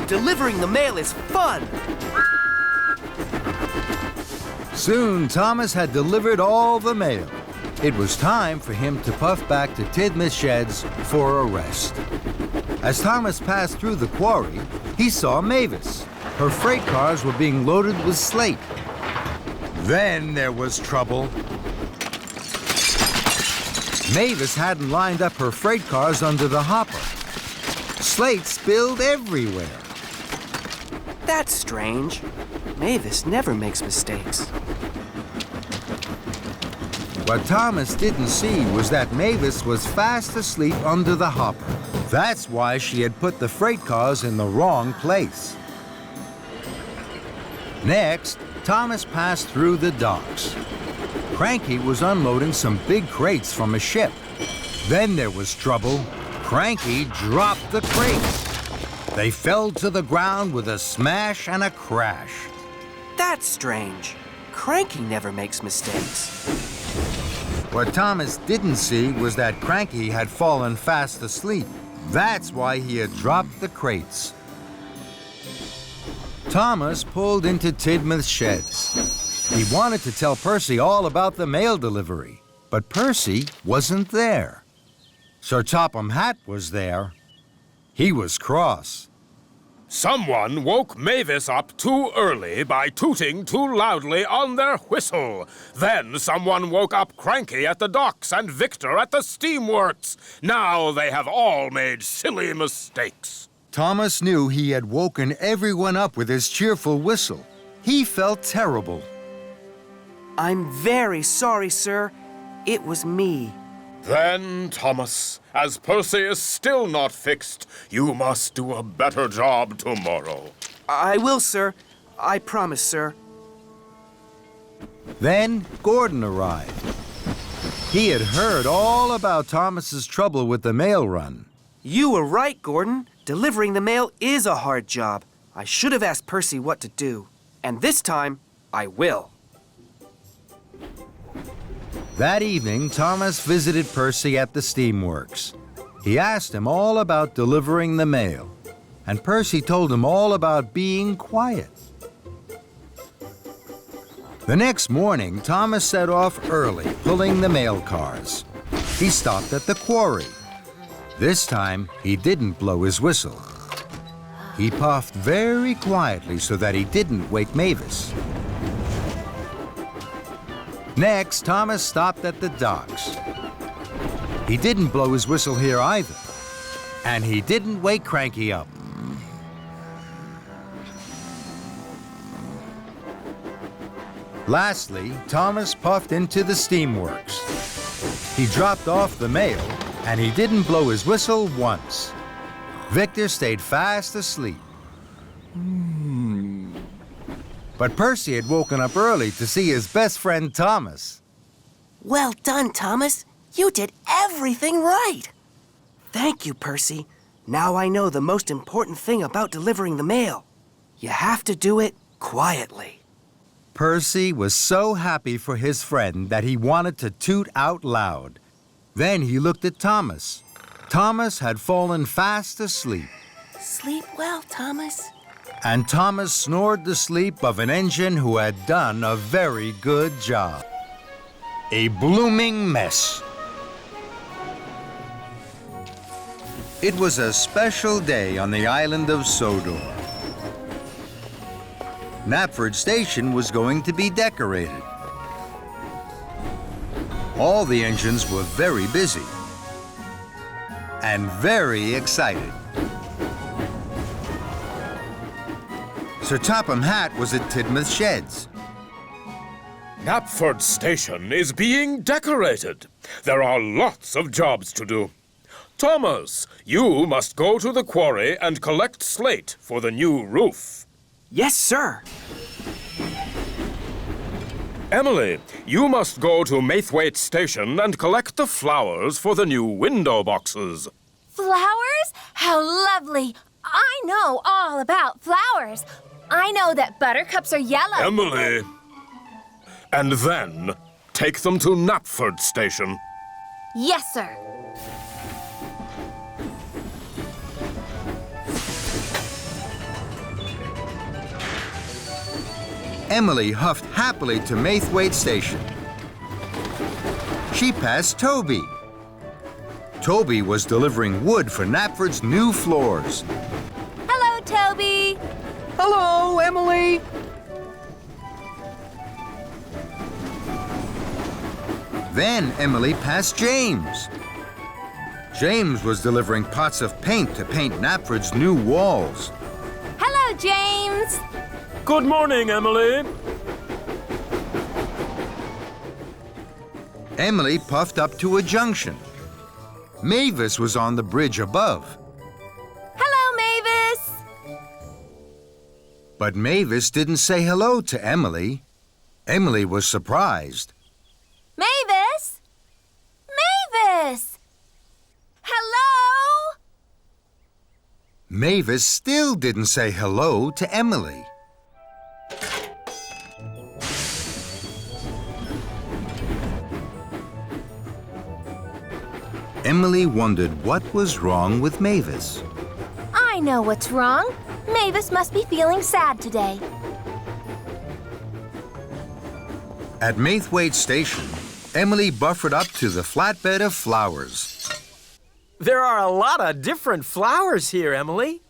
L: Delivering the mail is fun.
A: Soon, Thomas had delivered all the mail. It was time for him to puff back to Tidmouth Sheds for a rest. As Thomas passed through the quarry, he saw Mavis. Her freight cars were being loaded with slate. Then there was trouble. Mavis hadn't lined up her freight cars under the hopper. Slate spilled everywhere.
L: That's strange. Mavis never makes mistakes.
A: What Thomas didn't see was that Mavis was fast asleep under the hopper. That's why she had put the freight cars in the wrong place. Next, Thomas passed through the docks. Cranky was unloading some big crates from a ship. Then there was trouble. Cranky dropped the crates. They fell to the ground with a smash and a crash.
L: That's strange. Cranky never makes mistakes.
A: What Thomas didn't see was that Cranky had fallen fast asleep. That's why he had dropped the crates. Thomas pulled into Tidmouth's sheds. He wanted to tell Percy all about the mail delivery, but Percy wasn't there. Sir Topham Hatt was there. He was cross.
B: Someone woke Mavis up too early by tooting too loudly on their whistle. Then someone woke up Cranky at the docks and Victor at the steamworks. Now they have all made silly mistakes.
A: Thomas knew he had woken everyone up with his cheerful whistle. He felt terrible.
L: I'm very sorry, sir. It was me.
B: Then, Thomas, as Percy is still not fixed, you must do a better job tomorrow.
L: I will, sir. I promise, sir.
A: Then Gordon arrived. He had heard all about Thomas's trouble with the mail run.
L: You were right, Gordon. Delivering the mail is a hard job. I should have asked Percy what to do. And this time, I will.
A: That evening, Thomas visited Percy at the steamworks. He asked him all about delivering the mail, and Percy told him all about being quiet. The next morning, Thomas set off early, pulling the mail cars. He stopped at the quarry. This time, he didn't blow his whistle. He puffed very quietly so that he didn't wake Mavis. Next, Thomas stopped at the docks. He didn't blow his whistle here either. And he didn't wake Cranky up. Lastly, Thomas puffed into the steamworks. He dropped off the mail, and he didn't blow his whistle once. Victor stayed fast asleep. But Percy had woken up early to see his best friend Thomas.
L: Well done, Thomas. You did everything right. Thank you, Percy. Now I know the most important thing about delivering the mail. You have to do it quietly.
A: Percy was so happy for his friend that he wanted to toot out loud. Then he looked at Thomas. Thomas had fallen fast asleep.
L: Sleep well, Thomas.
A: And Thomas snored the sleep of an engine who had done a very good job. A blooming mess. It was a special day on the island of Sodor. Knapford Station was going to be decorated. All the engines were very busy and very excited. Sir Topham Hatt was at Tidmouth Sheds.
B: Knapford Station is being decorated. There are lots of jobs to do. Thomas, you must go to the quarry and collect slate for the new roof.
L: Yes, sir.
B: Emily, you must go to Maithwaite Station and collect the flowers for the new window boxes.
J: Flowers? How lovely! I know all about flowers. I know that buttercups are yellow.
B: Emily! And then take them to Knapford Station.
J: Yes, sir.
A: Emily huffed happily to Maithwaite Station. She passed Toby. Toby was delivering wood for Knapford's new floors.
J: Hello, Toby.
I: Hello, Emily.
A: Then Emily passed James. James was delivering pots of paint to paint Knapford's new walls.
J: Hello, James.
M: Good morning, Emily.
A: Emily puffed up to a junction. Mavis was on the bridge above.
J: Hello, Mavis.
A: But Mavis didn't say hello to Emily. Emily was surprised.
J: Mavis? Mavis! Hello?
A: Mavis still didn't say hello to Emily. Emily wondered what was wrong with Mavis.
J: I know what's wrong. Mavis must be feeling sad today.
A: At Maithwaite Station, Emily buffered up to the flatbed of flowers.
C: There are a lot of different flowers here, Emily.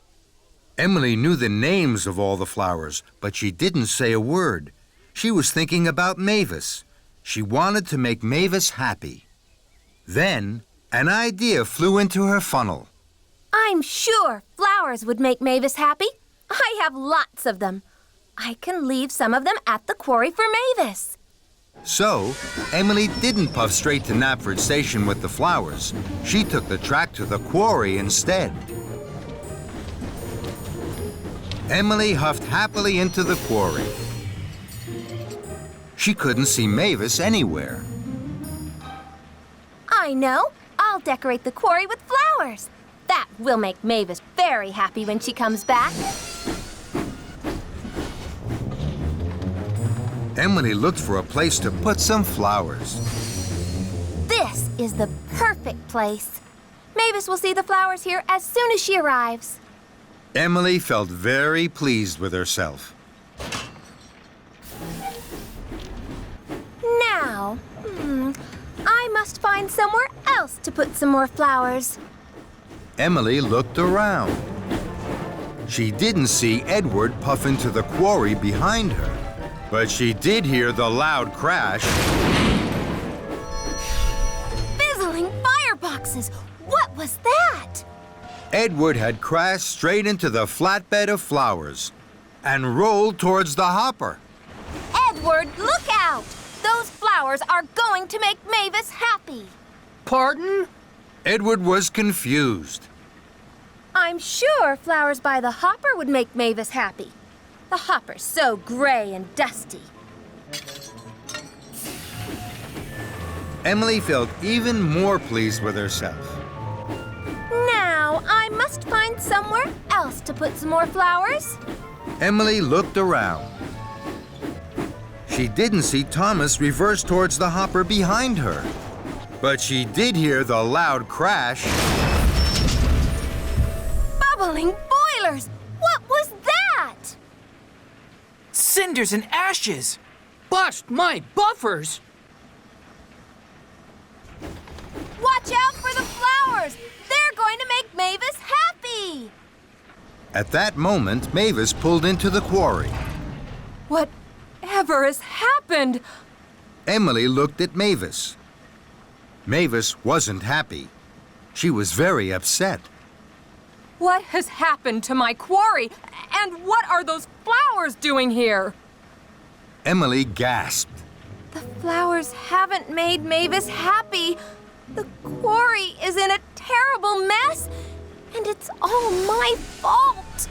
A: Emily knew the names of all the flowers, but she didn't say a word. She was thinking about Mavis. She wanted to make Mavis happy. Then, an idea flew into her funnel.
J: I'm sure flowers would make Mavis happy. I have lots of them. I can leave some of them at the quarry for Mavis.
A: So, Emily didn't puff straight to Knapford Station with the flowers. She took the track to the quarry instead. Emily huffed happily into the quarry. She couldn't see Mavis anywhere.
J: I know. I'll decorate the quarry with flowers. That will make Mavis very happy when she comes back.
A: Emily looked for a place to put some flowers.
J: This is the perfect place. Mavis will see the flowers here as soon as she arrives.
A: Emily felt very pleased with herself.
J: Now, I must find somewhere else to put some more flowers.
A: Emily looked around. She didn't see Edward puff into the quarry behind her, but she did hear the loud crash.
J: Fizzling fireboxes! What was that?
A: Edward had crashed straight into the flatbed of flowers and rolled towards the hopper.
J: Edward, look out! Those flowers are going to make Mavis happy.
I: Pardon?
A: Edward was confused.
J: I'm sure flowers by the hopper would make Mavis happy. The hopper's so gray and dusty.
A: Emily felt even more pleased with herself.
J: Now, I must find somewhere else to put some more flowers.
A: Emily looked around. She didn't see Thomas reverse towards the hopper behind her, but she did hear the loud crash.
J: Bubbling boilers! What was that?
D: Cinders and ashes!
I: Bust my buffers!
J: Watch out for the flowers! They're going to make Mavis happy!
A: At that moment, Mavis pulled into the quarry.
J: Whatever has happened?
A: Emily looked at Mavis. Mavis wasn't happy. She was very upset.
N: What has happened to my quarry? And what are those flowers doing here?
A: Emily gasped.
J: The flowers haven't made Mavis happy. The quarry is in a terrible mess, and it's all my fault.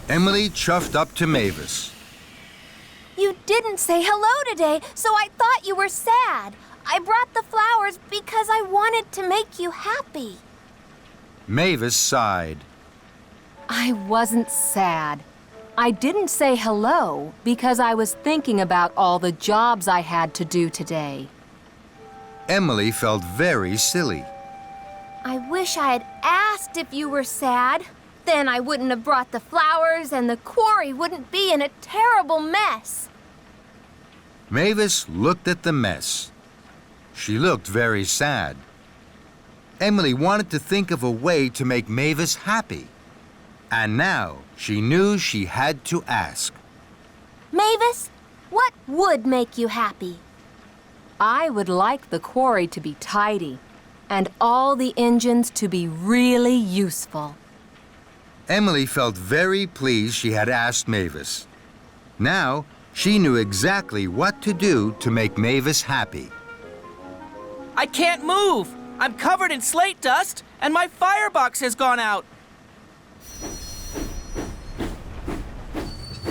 A: Emily chuffed up to Mavis.
J: You didn't say hello today, so I thought you were sad. I brought the flowers because I wanted to make you happy.
A: Mavis sighed.
N: I wasn't sad. I didn't say hello because I was thinking about all the jobs I had to do today.
A: Emily felt very silly.
J: I wish I had asked if you were sad. Then I wouldn't have brought the flowers and the quarry wouldn't be in a terrible mess.
A: Mavis looked at the mess. She looked very sad. Emily wanted to think of a way to make Mavis happy. And now she knew she had to ask.
J: Mavis, what would make you happy?
N: I would like the quarry to be tidy and all the engines to be really useful.
A: Emily felt very pleased she had asked Mavis. Now she knew exactly what to do to make Mavis happy.
L: I can't move! I'm covered in slate dust, and my firebox has gone out.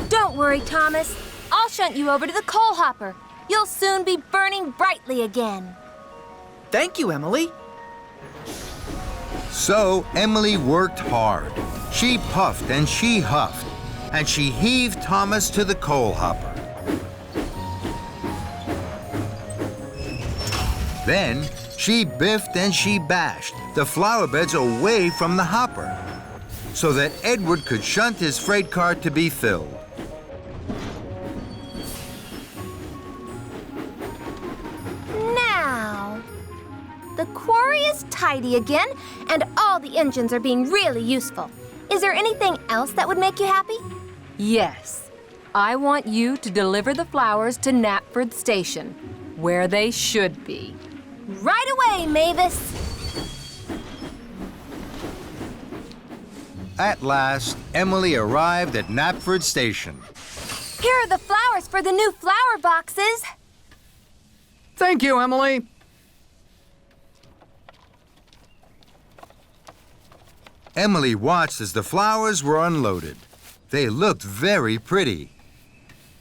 J: Don't worry, Thomas. I'll shunt you over to the coal hopper. You'll soon be burning brightly again.
D: Thank you, Emily.
A: So Emily worked hard. She puffed and she huffed, and she heaved Thomas to the coal hopper. Then she biffed and she bashed the flower beds away from the hopper so that Edward could shunt his freight car to be filled.
J: Now, the quarry is tidy again, and all the engines are being really useful. Is there anything else that would make you happy?
N: Yes. I want you to deliver the flowers to Knapford Station, where they should be.
J: Right away, Mavis.
A: At last, Emily arrived at Knapford Station.
J: Here are the flowers for the new flower boxes.
I: Thank you, Emily.
A: Emily watched as the flowers were unloaded. They looked very pretty.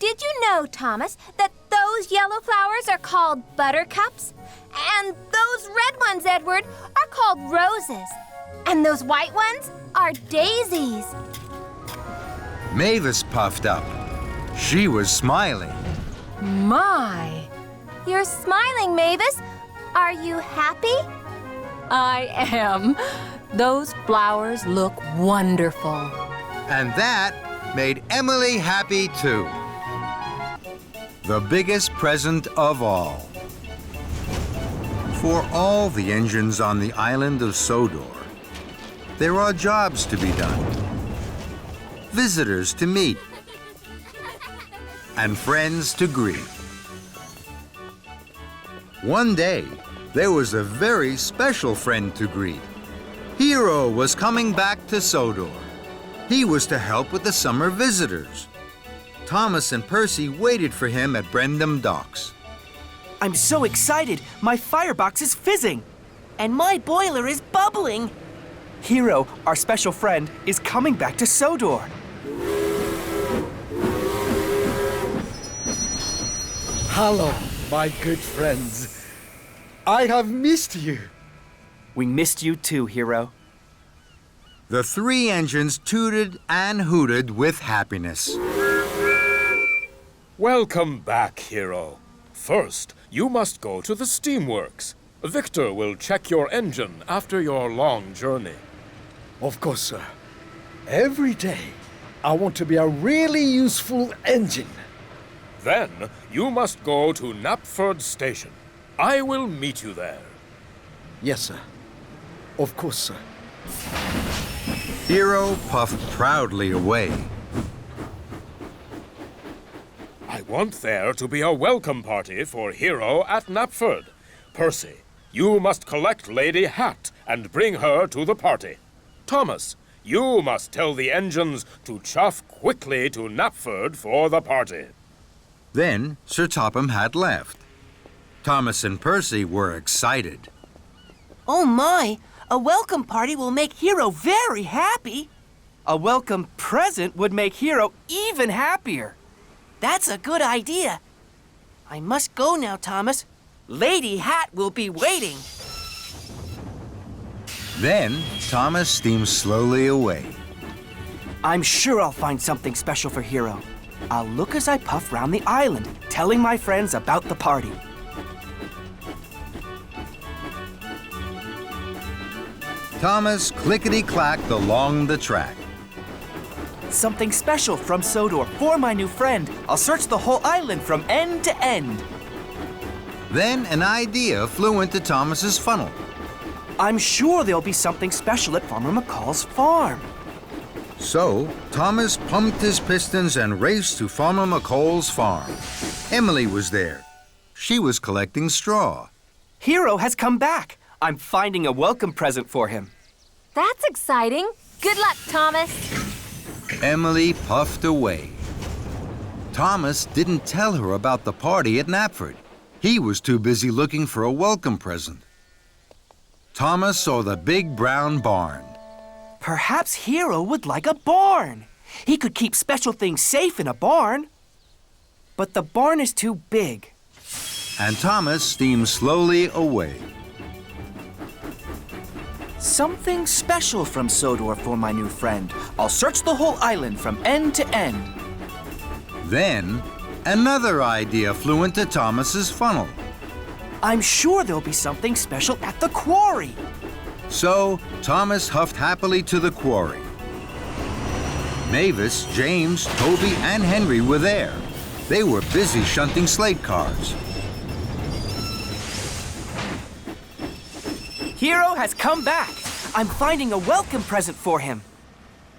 J: Did you know, Thomas, that those yellow flowers are called buttercups? And those red ones, Edward, are called roses. And those white ones are daisies.
A: Mavis puffed up. She was smiling.
N: My!
J: You're smiling, Mavis. Are you happy?
N: I am. Those flowers look wonderful.
A: And that made Emily happy too. The biggest present of all. For all the engines on the island of Sodor, there are jobs to be done, visitors to meet, and friends to greet. One day, there was a very special friend to greet. Hero was coming back to Sodor. He was to help with the summer visitors. Thomas and Percy waited for him at Brendam Docks.
L: I'm so excited. My firebox is fizzing. And my boiler is bubbling.
D: Hero, our special friend, is coming back to Sodor.
G: Hello, my good friends. I have missed you.
D: We missed you too, Hero.
A: The three engines tooted and hooted with happiness.
B: Welcome back, Hero. First, you must go to the steamworks. Victor will check your engine after your long journey.
G: Of course, sir. Every day, I want to be a really useful engine.
B: Then, you must go to Knapford Station. I will meet you there.
G: Yes, sir. Of course, sir.
A: Hero puffed proudly away.
B: I want there to be a welcome party for Hero at Knapford. Percy, you must collect Lady Hatt and bring her to the party. Thomas, you must tell the engines to chuff quickly to Knapford for the party.
A: Then Sir Topham had left. Thomas and Percy were excited.
L: Oh my! A welcome party will make Hero very happy.
D: A welcome present would make Hero even happier.
L: That's a good idea. I must go now, Thomas. Lady Hatt will be waiting.
A: Then Thomas steamed slowly away.
D: I'm sure I'll find something special for Hero. I'll look as I puff round the island, telling my friends about the party.
A: Thomas clickety-clacked along the track.
D: Something special from Sodor for my new friend. I'll search the whole island from end to end.
A: Then an idea flew into Thomas's funnel.
D: I'm sure there'll be something special at Farmer McCall's farm.
A: So, Thomas pumped his pistons and raced to Farmer McCall's farm. Emily was there. She was collecting straw.
D: Hero has come back. I'm finding a welcome present for him.
J: That's exciting. Good luck, Thomas.
A: Emily puffed away. Thomas didn't tell her about the party at Knapford. He was too busy looking for a welcome present. Thomas saw the big brown barn.
D: Perhaps Hero would like a barn. He could keep special things safe in a barn. But the barn is too big.
A: And Thomas steamed slowly away.
D: Something special from Sodor for my new friend. I'll search the whole island from end to end.
A: Then, another idea flew into Thomas's funnel.
D: I'm sure there'll be something special at the quarry.
A: So, Thomas huffed happily to the quarry. Mavis, James, Toby, and Henry were there. They were busy shunting slate cars.
D: Hero has come back. I'm finding a welcome present for him.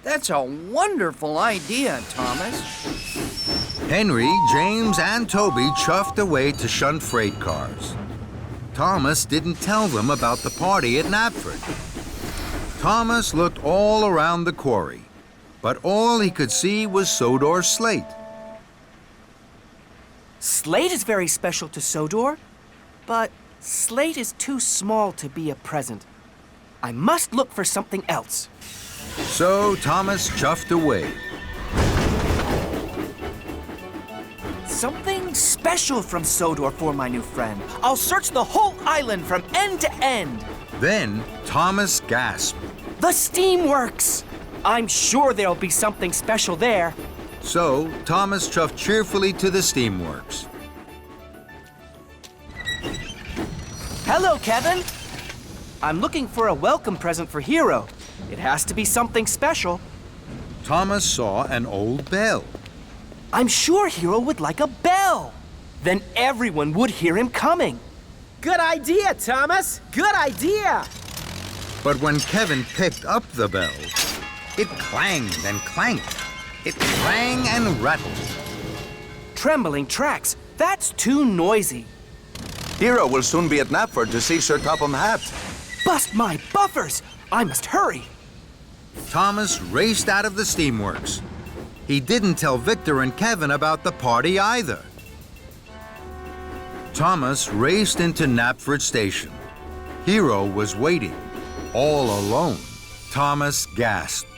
E: That's a wonderful idea, Thomas.
A: Henry, James, and Toby chuffed away to shunt freight cars. Thomas didn't tell them about the party at Knapford. Thomas looked all around the quarry, but all he could see was Sodor's slate.
D: Slate is very special to Sodor, but slate is too small to be a present. I must look for something else.
A: So Thomas chuffed away.
D: Something special from Sodor for my new friend. I'll search the whole island from end to end.
A: Then Thomas gasped.
D: The steamworks! I'm sure there'll be something special there.
A: So Thomas chuffed cheerfully to the steamworks.
D: Hello, Kevin. I'm looking for a welcome present for Hero. It has to be something special.
A: Thomas saw an old bell.
D: I'm sure Hero would like a bell. Then everyone would hear him coming.
F: Good idea, Thomas. Good idea.
A: But when Kevin picked up the bell, it clanged and clanked. It rang and rattled.
D: Trembling tracks. That's too noisy.
H: Hero will soon be at Knapford to see Sir Topham Hatt.
D: Bust my buffers! I must hurry.
A: Thomas raced out of the steamworks. He didn't tell Victor and Kevin about the party either. Thomas raced into Knapford Station. Hero was waiting, all alone. Thomas gasped.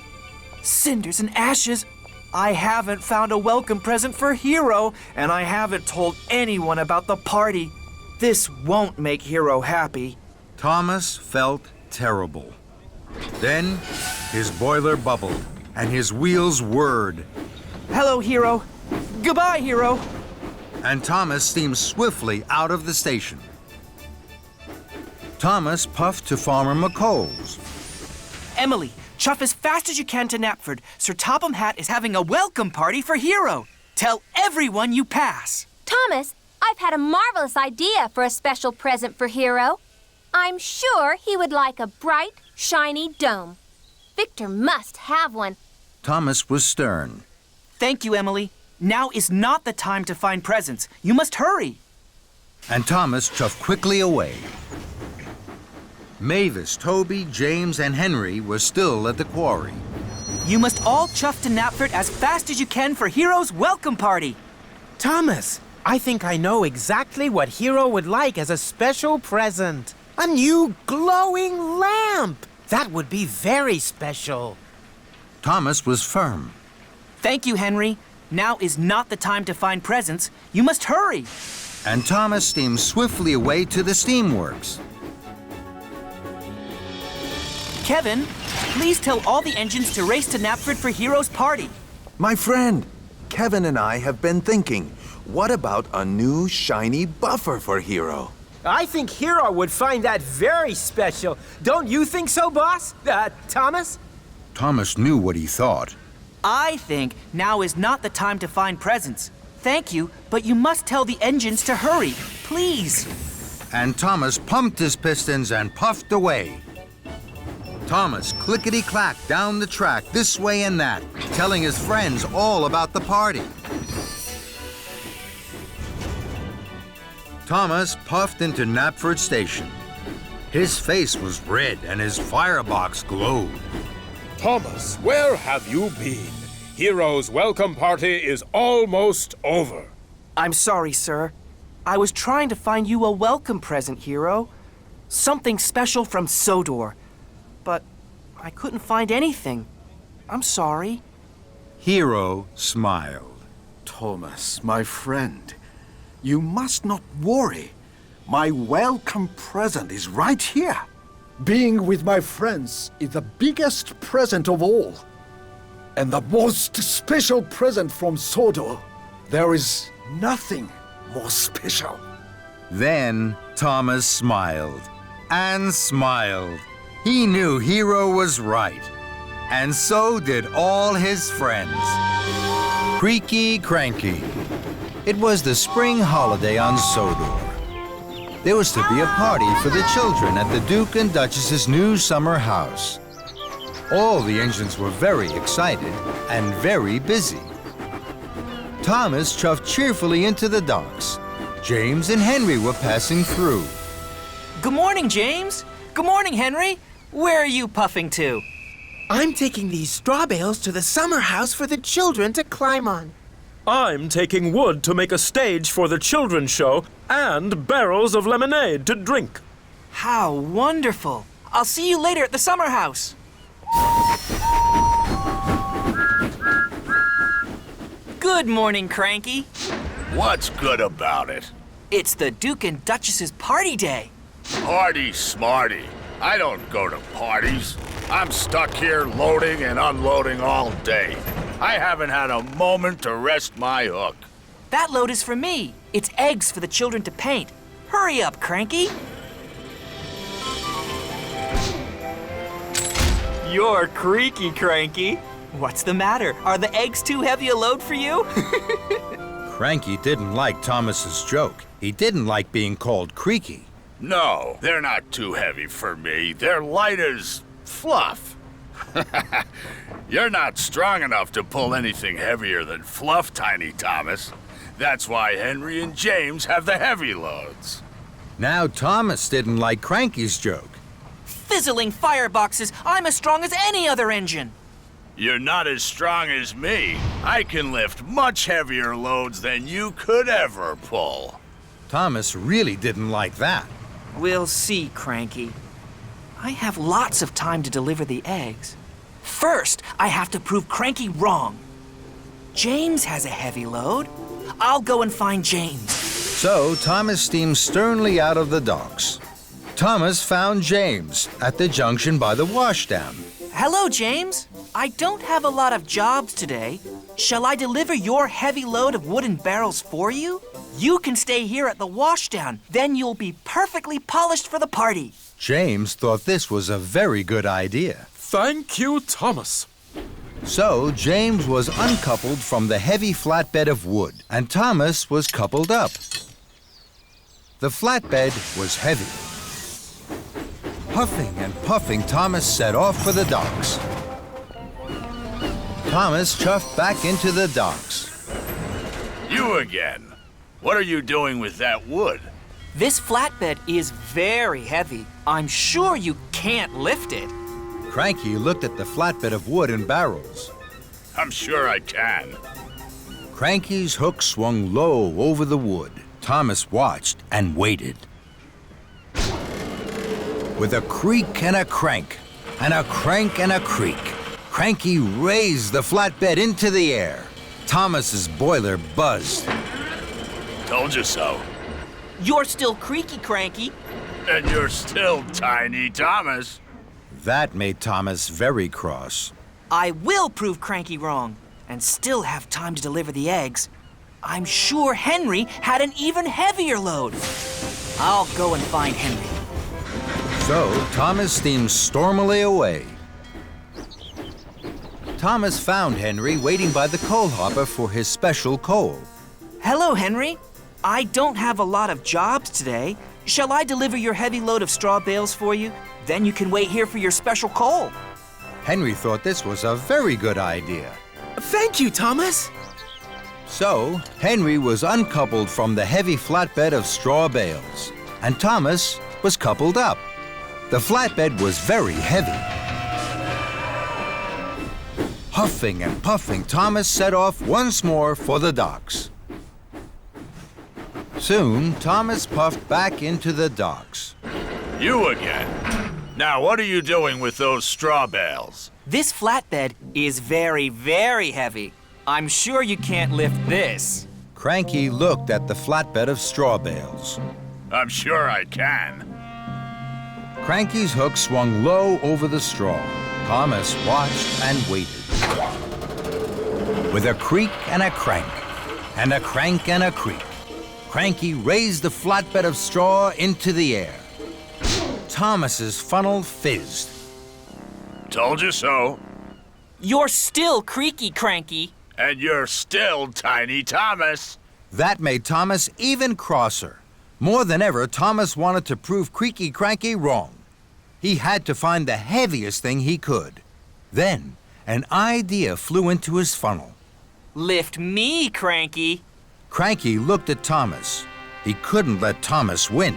D: Cinders and ashes. I haven't found a welcome present for Hero, and I haven't told anyone about the party. This won't make Hero happy.
A: Thomas felt terrible. Then his boiler bubbled and his wheels whirred.
D: Hello, Hero. Goodbye, Hero.
A: And Thomas steamed swiftly out of the station. Thomas puffed to Farmer McCall's.
D: Emily, chuff as fast as you can to Knapford. Sir Topham Hatt is having a welcome party for Hero. Tell everyone you pass.
J: Thomas, I've had a marvelous idea for a special present for Hero. I'm sure he would like a bright, shiny dome. Victor must have one.
A: Thomas was stern.
D: Thank you, Emily. Now is not the time to find presents. You must hurry.
A: And Thomas chuffed quickly away. Mavis, Toby, James, and Henry were still at the quarry.
D: You must all chuff to Knapford as fast as you can for Hero's welcome party.
C: Thomas, I think I know exactly what Hero would like as a special present. A new glowing lamp. That would be very special.
A: Thomas was firm.
D: Thank you, Henry. Now is not the time to find presents. You must hurry.
A: And Thomas steamed swiftly away to the steamworks.
D: Kevin, please tell all the engines to race to Knapford for Hero's party.
H: My friend, Kevin and I have been thinking, what about a new shiny buffer for Hero?
F: I think Hero would find that very special. Don't you think so, boss? Thomas?
A: Thomas knew what he thought.
D: I think now is not the time to find presents. Thank you, but you must tell the engines to hurry, please.
A: And Thomas pumped his pistons and puffed away. Thomas clickety-clacked down the track this way and that, telling his friends all about the party. Thomas puffed into Knapford Station. His face was red and his firebox glowed.
B: Thomas, where have you been? Hero's welcome party is almost over.
L: I'm sorry, sir. I was trying to find you a welcome present, Hero. Something special from Sodor. But I couldn't find anything. I'm sorry.
A: Hero smiled.
O: Thomas, my friend, you must not worry. My welcome present is right here. Being with my friends is the biggest present of all. And the most special present from Sodor. There is nothing more special.
A: Then Thomas smiled and smiled. He knew Hero was right. And so did all his friends. Creaky Cranky. It was the spring holiday on Sodor. There was to be a party for the children at the Duke and Duchess's new summer house. All the engines were very excited and very busy. Thomas chuffed cheerfully into the docks. James and Henry were passing through.
D: Good morning, James. Good morning, Henry. Where are you puffing to?
C: I'm taking these straw bales to the summer house for the children to climb on.
M: I'm taking wood to make a stage for the children's show and barrels of lemonade to drink.
D: How wonderful. I'll see you later at the summer house. Good morning, Cranky.
K: What's good about it?
D: It's the Duke and Duchess's party day.
K: Party smarty. I don't go to parties. I'm stuck here loading and unloading all day. I haven't had a moment to rest my hook.
D: That load is for me. It's eggs for the children to paint. Hurry up, Cranky. You're creaky, Cranky. What's the matter? Are the eggs too heavy a load for you?
A: Cranky didn't like Thomas's joke. He didn't like being called creaky.
K: No, they're not too heavy for me. They're light as fluff. You're not strong enough to pull anything heavier than fluff, Tiny Thomas. That's why Henry and James have the heavy loads.
A: Now Thomas didn't like Cranky's joke.
D: Fizzling fireboxes, I'm as strong as any other engine.
K: You're not as strong as me. I can lift much heavier loads than you could ever pull.
A: Thomas really didn't like that.
D: We'll see, Cranky. I have lots of time to deliver the eggs. First, I have to prove Cranky wrong. James has a heavy load. I'll go and find James.
A: So Thomas steamed sternly out of the docks. Thomas found James at the junction by the washdown.
D: Hello, James. I don't have a lot of jobs today. Shall I deliver your heavy load of wooden barrels for you? You can stay here at the washdown. Then you'll be perfectly polished for the party.
A: James thought this was a very good idea.
M: Thank you, Thomas.
A: So James was uncoupled from the heavy flatbed of wood, and Thomas was coupled up. The flatbed was heavy. Huffing and puffing, Thomas set off for the docks. Thomas chuffed back into the docks.
K: You again. What are you doing with that wood?
D: This flatbed is very heavy. I'm sure you can't lift it.
A: Cranky looked at the flatbed of wood and barrels.
K: I'm sure I can.
A: Cranky's hook swung low over the wood. Thomas watched and waited. With a creak and a crank, and a crank and a creak, Cranky raised the flatbed into the air. Thomas's boiler buzzed.
K: Told you so.
D: You're still creaky, Cranky.
K: And you're still Tiny Thomas.
A: That made Thomas very cross.
D: I will prove Cranky wrong, and still have time to deliver the eggs. I'm sure Henry had an even heavier load. I'll go and find Henry.
A: So Thomas steamed stormily away. Thomas found Henry waiting by the coal hopper for his special coal.
D: Hello, Henry. I don't have a lot of jobs today. Shall I deliver your heavy load of straw bales for you? Then you can wait here for your special coal.
A: Henry thought this was a very good idea.
C: Thank you, Thomas.
A: So, Henry was uncoupled from the heavy flatbed of straw bales, and Thomas was coupled up. The flatbed was very heavy. Huffing and puffing, Thomas set off once more for the docks. Soon, Thomas puffed back into the docks.
K: You again. Now, what are you doing with those straw bales?
D: This flatbed is very, very heavy. I'm sure you can't lift this.
A: Cranky looked at the flatbed of straw bales.
K: I'm sure I can.
A: Cranky's hook swung low over the straw. Thomas watched and waited. With a creak and a crank, and a crank and a creak, Cranky raised the flatbed of straw into the air. Thomas's funnel fizzed.
K: Told you so.
D: You're still Creaky Cranky.
K: And you're still Tiny Thomas.
A: That made Thomas even crosser. More than ever, Thomas wanted to prove Creaky Cranky wrong. He had to find the heaviest thing he could. Then, an idea flew into his funnel.
D: Lift me, Cranky.
A: Cranky looked at Thomas. He couldn't let Thomas win.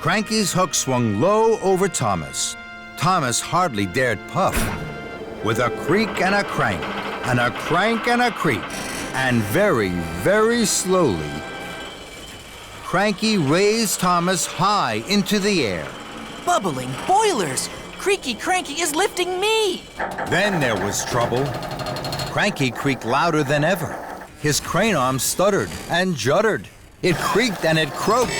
A: Cranky's hook swung low over Thomas. Thomas hardly dared puff. With a creak and a crank, and a crank and a creak, and very, very slowly, Cranky raised Thomas high into the air.
D: Bubbling boilers! Creaky Cranky is lifting me!
A: Then there was trouble. Cranky creaked louder than ever. His crane arm stuttered and juddered. It creaked and it croaked.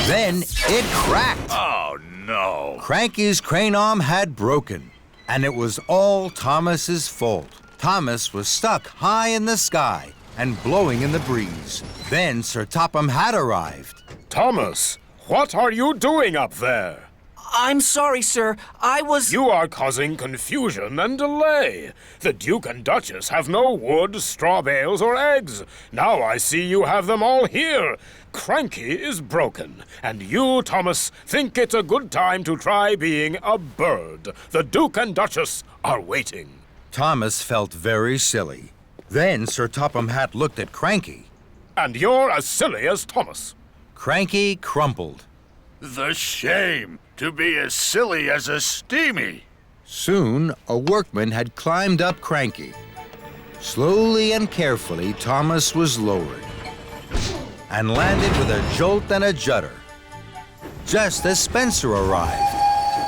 A: Then it cracked.
K: Oh, no.
A: Cranky's crane arm had broken, and it was all Thomas's fault. Thomas was stuck high in the sky and blowing in the breeze. Then Sir Topham had arrived.
B: Thomas, what are you doing up there?
D: I'm sorry, sir. I was...
B: You are causing confusion and delay. The Duke and Duchess have no wood, straw bales, or eggs. Now I see you have them all here. Cranky is broken, and you, Thomas, think it's a good time to try being a bird. The Duke and Duchess are waiting.
A: Thomas felt very silly. Then Sir Topham Hatt looked at Cranky.
B: And you're as silly as Thomas.
A: Cranky crumpled.
K: The shame to be as silly as a steamy.
A: Soon, a workman had climbed up Cranky. Slowly and carefully, Thomas was lowered and landed with a jolt and a judder, just as Spencer arrived.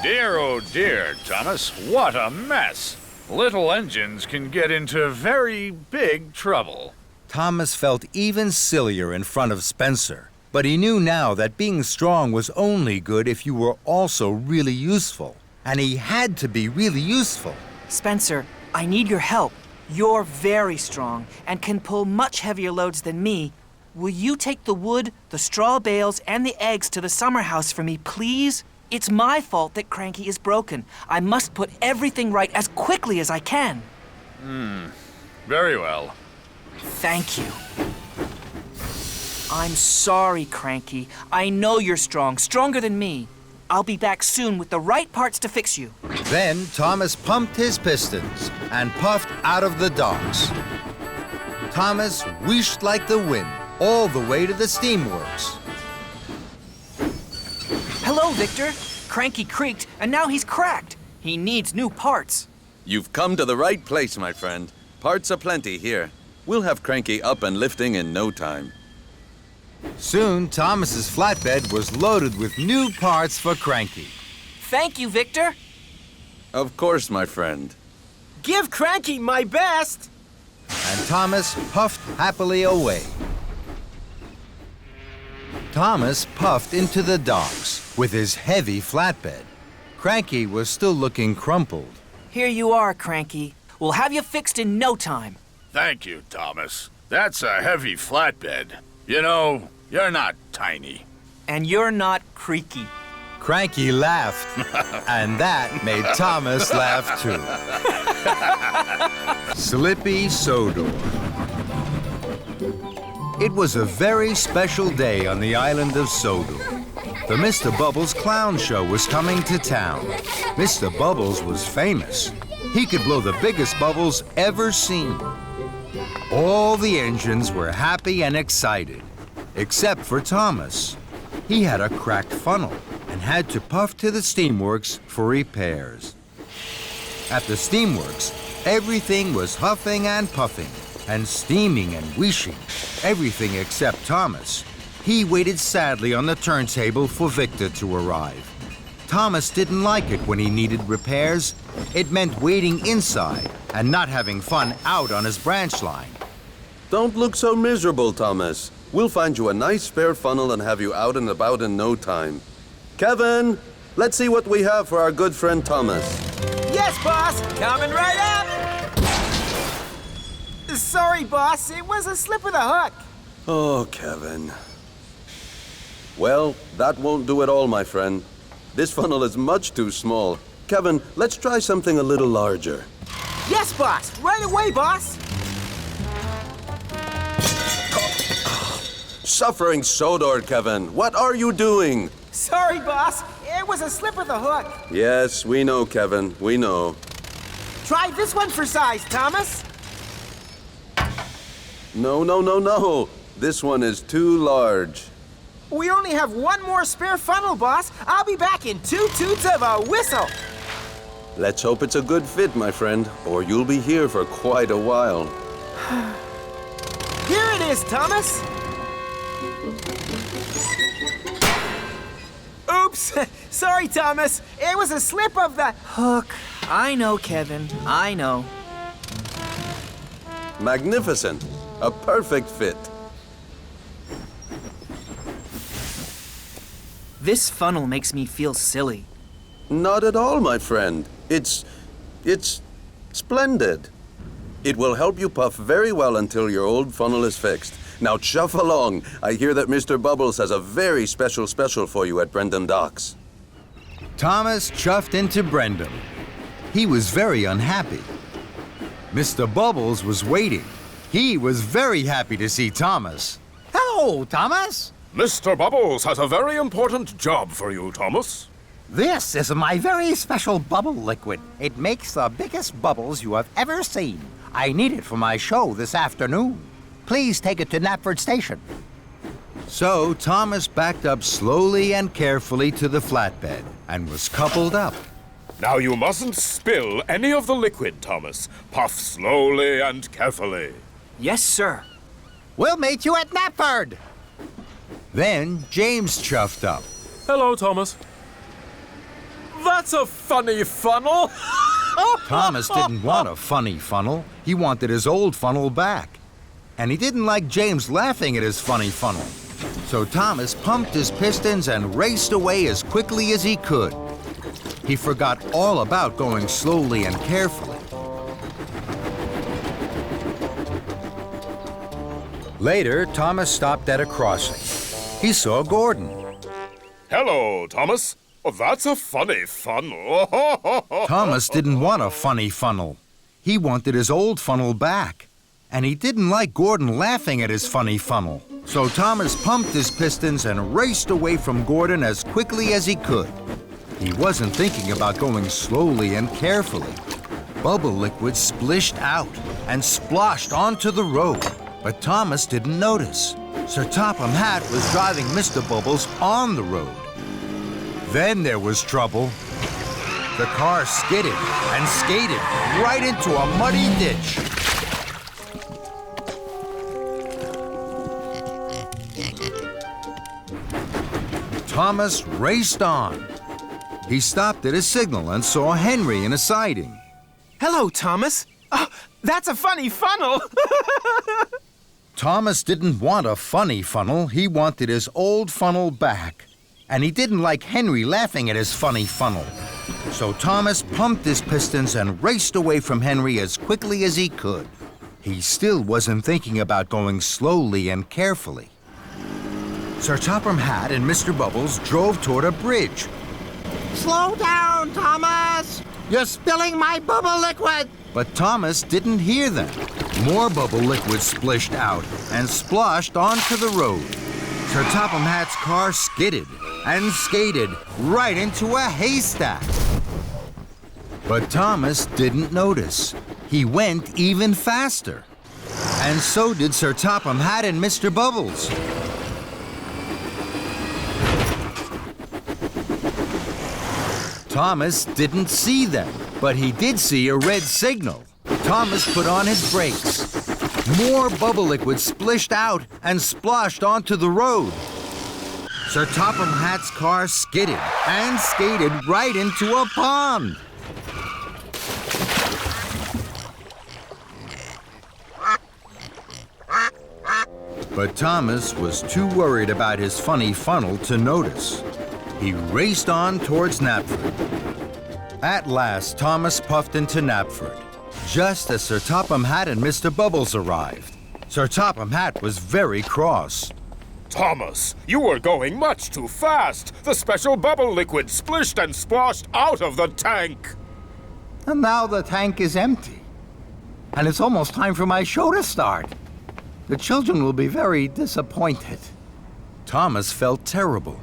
K: Dear, oh dear, Thomas, what a mess. Little engines can get into very big trouble.
A: Thomas felt even sillier in front of Spencer, but he knew now that being strong was only good if you were also really useful. And he had to be really useful.
D: Spencer, I need your help. You're very strong and can pull much heavier loads than me. Will you take the wood, the straw bales, and the eggs to the summer house for me, please? It's my fault that Cranky is broken. I must put everything right as quickly as I can.
K: Very well.
D: Thank you. I'm sorry, Cranky. I know you're strong, stronger than me. I'll be back soon with the right parts to fix you.
A: Then Thomas pumped his pistons and puffed out of the docks. Thomas wheeshed like the wind all the way to the steamworks.
D: Hello, Victor. Cranky creaked, and now he's cracked. He needs new parts.
H: You've come to the right place, my friend. Parts aplenty here. We'll have Cranky up and lifting in no time.
A: Soon, Thomas's flatbed was loaded with new parts for Cranky.
D: Thank you, Victor.
H: Of course, my friend.
F: Give Cranky my best.
A: And Thomas puffed happily away. Thomas puffed into the docks with his heavy flatbed. Cranky was still looking crumpled.
D: Here you are, Cranky. We'll have you fixed in no time.
K: Thank you, Thomas. That's a heavy flatbed. You know, you're not tiny.
D: And you're not creaky.
A: Cranky laughed, and that made Thomas laugh too. Slippy Sodor. It was a very special day on the island of Sodor. The Mr. Bubbles clown show was coming to town. Mr. Bubbles was famous. He could blow the biggest bubbles ever seen. All the engines were happy and excited, except for Thomas. He had a cracked funnel and had to puff to the steamworks for repairs. At the steamworks, everything was huffing and puffing, and steaming and wheeshing, everything except Thomas. He waited sadly on the turntable for Victor to arrive. Thomas didn't like it when he needed repairs. It meant waiting inside and not having fun out on his branch line.
H: Don't look so miserable, Thomas. We'll find you a nice spare funnel and have you out and about in no time. Kevin, let's see what we have for our good friend Thomas.
F: Yes, boss! Coming right up! Sorry, boss. It was a slip of the hook.
H: Oh, Kevin. Well, that won't do at all, my friend. This funnel is much too small. Kevin, let's try something a little larger.
F: Yes, boss. Right away, boss.
H: Suffering Sodor, Kevin. What are you doing?
F: Sorry, boss. It was a slip of the hook.
H: Yes, we know, Kevin. We know.
F: Try this one for size, Thomas.
H: No, no, no, no. This one is too large.
F: We only have one more spare funnel, boss. I'll be back in 2 toots of a whistle.
H: Let's hope it's a good fit, my friend, or you'll be here for quite a while.
F: Here it is, Thomas. Oops. Sorry, Thomas. It was a slip of the
D: hook. I know, Kevin. I know.
H: Magnificent. A perfect fit.
D: This funnel makes me feel silly.
H: Not at all, my friend. It's splendid. It will help you puff very well until your old funnel is fixed. Now chuff along. I hear that Mr. Bubbles has a very special for you at Brendam Docks.
A: Thomas chuffed into Brendam. He was very unhappy. Mr. Bubbles was waiting. He was very happy to see Thomas.
P: Hello, Thomas.
B: Mr. Bubbles has a very important job for you, Thomas.
P: This is my very special bubble liquid. It makes the biggest bubbles you have ever seen. I need it for my show this afternoon. Please take it to Knapford Station.
A: So Thomas backed up slowly and carefully to the flatbed and was coupled up.
B: Now you mustn't spill any of the liquid, Thomas. Puff slowly and carefully.
D: Yes, sir.
P: We'll meet you at Knapford.
A: Then James chuffed up.
M: Hello, Thomas. That's a funny funnel.
A: Thomas didn't want a funny funnel. He wanted his old funnel back. And he didn't like James laughing at his funny funnel. So Thomas pumped his pistons and raced away as quickly as he could. He forgot all about going slowly and carefully. Later, Thomas stopped at a crossing. He saw Gordon.
B: Hello, Thomas. Oh, that's a funny funnel.
A: Thomas didn't want a funny funnel. He wanted his old funnel back. And he didn't like Gordon laughing at his funny funnel. So Thomas pumped his pistons and raced away from Gordon as quickly as he could. He wasn't thinking about going slowly and carefully. Bubble liquid splished out and sploshed onto the road. But Thomas didn't notice. Sir Topham Hatt was driving Mr. Bubbles on the road. Then there was trouble. The car skidded and skated right into a muddy ditch. Thomas raced on. He stopped at a signal and saw Henry in a siding.
C: Hello, Thomas. Oh, that's a funny funnel.
A: Thomas didn't want a funny funnel. He wanted his old funnel back. And he didn't like Henry laughing at his funny funnel. So Thomas pumped his pistons and raced away from Henry as quickly as he could. He still wasn't thinking about going slowly and carefully. Sir Topham Hatt and Mr. Bubbles drove toward a bridge.
P: Slow down, Thomas! You're spilling my bubble liquid!
A: But Thomas didn't hear them. More bubble liquid splished out and splashed onto the road. Sir Topham Hatt's car skidded and skated right into a haystack. But Thomas didn't notice. He went even faster. And so did Sir Topham Hatt and Mr. Bubbles. Thomas didn't see them, but he did see a red signal. Thomas put on his brakes. More bubble liquid splished out and splashed onto the road. Sir Topham Hatt's car skidded and skated right into a pond. But Thomas was too worried about his funny funnel to notice. He raced on towards Knapford. At last, Thomas puffed into Knapford, just as Sir Topham Hatt and Mr. Bubbles arrived. Sir Topham Hatt was very cross.
B: Thomas, you were going much too fast. The special bubble liquid splished and splashed out of the tank.
P: And now the tank is empty. And it's almost time for my show to start. The children will be very disappointed.
A: Thomas felt terrible.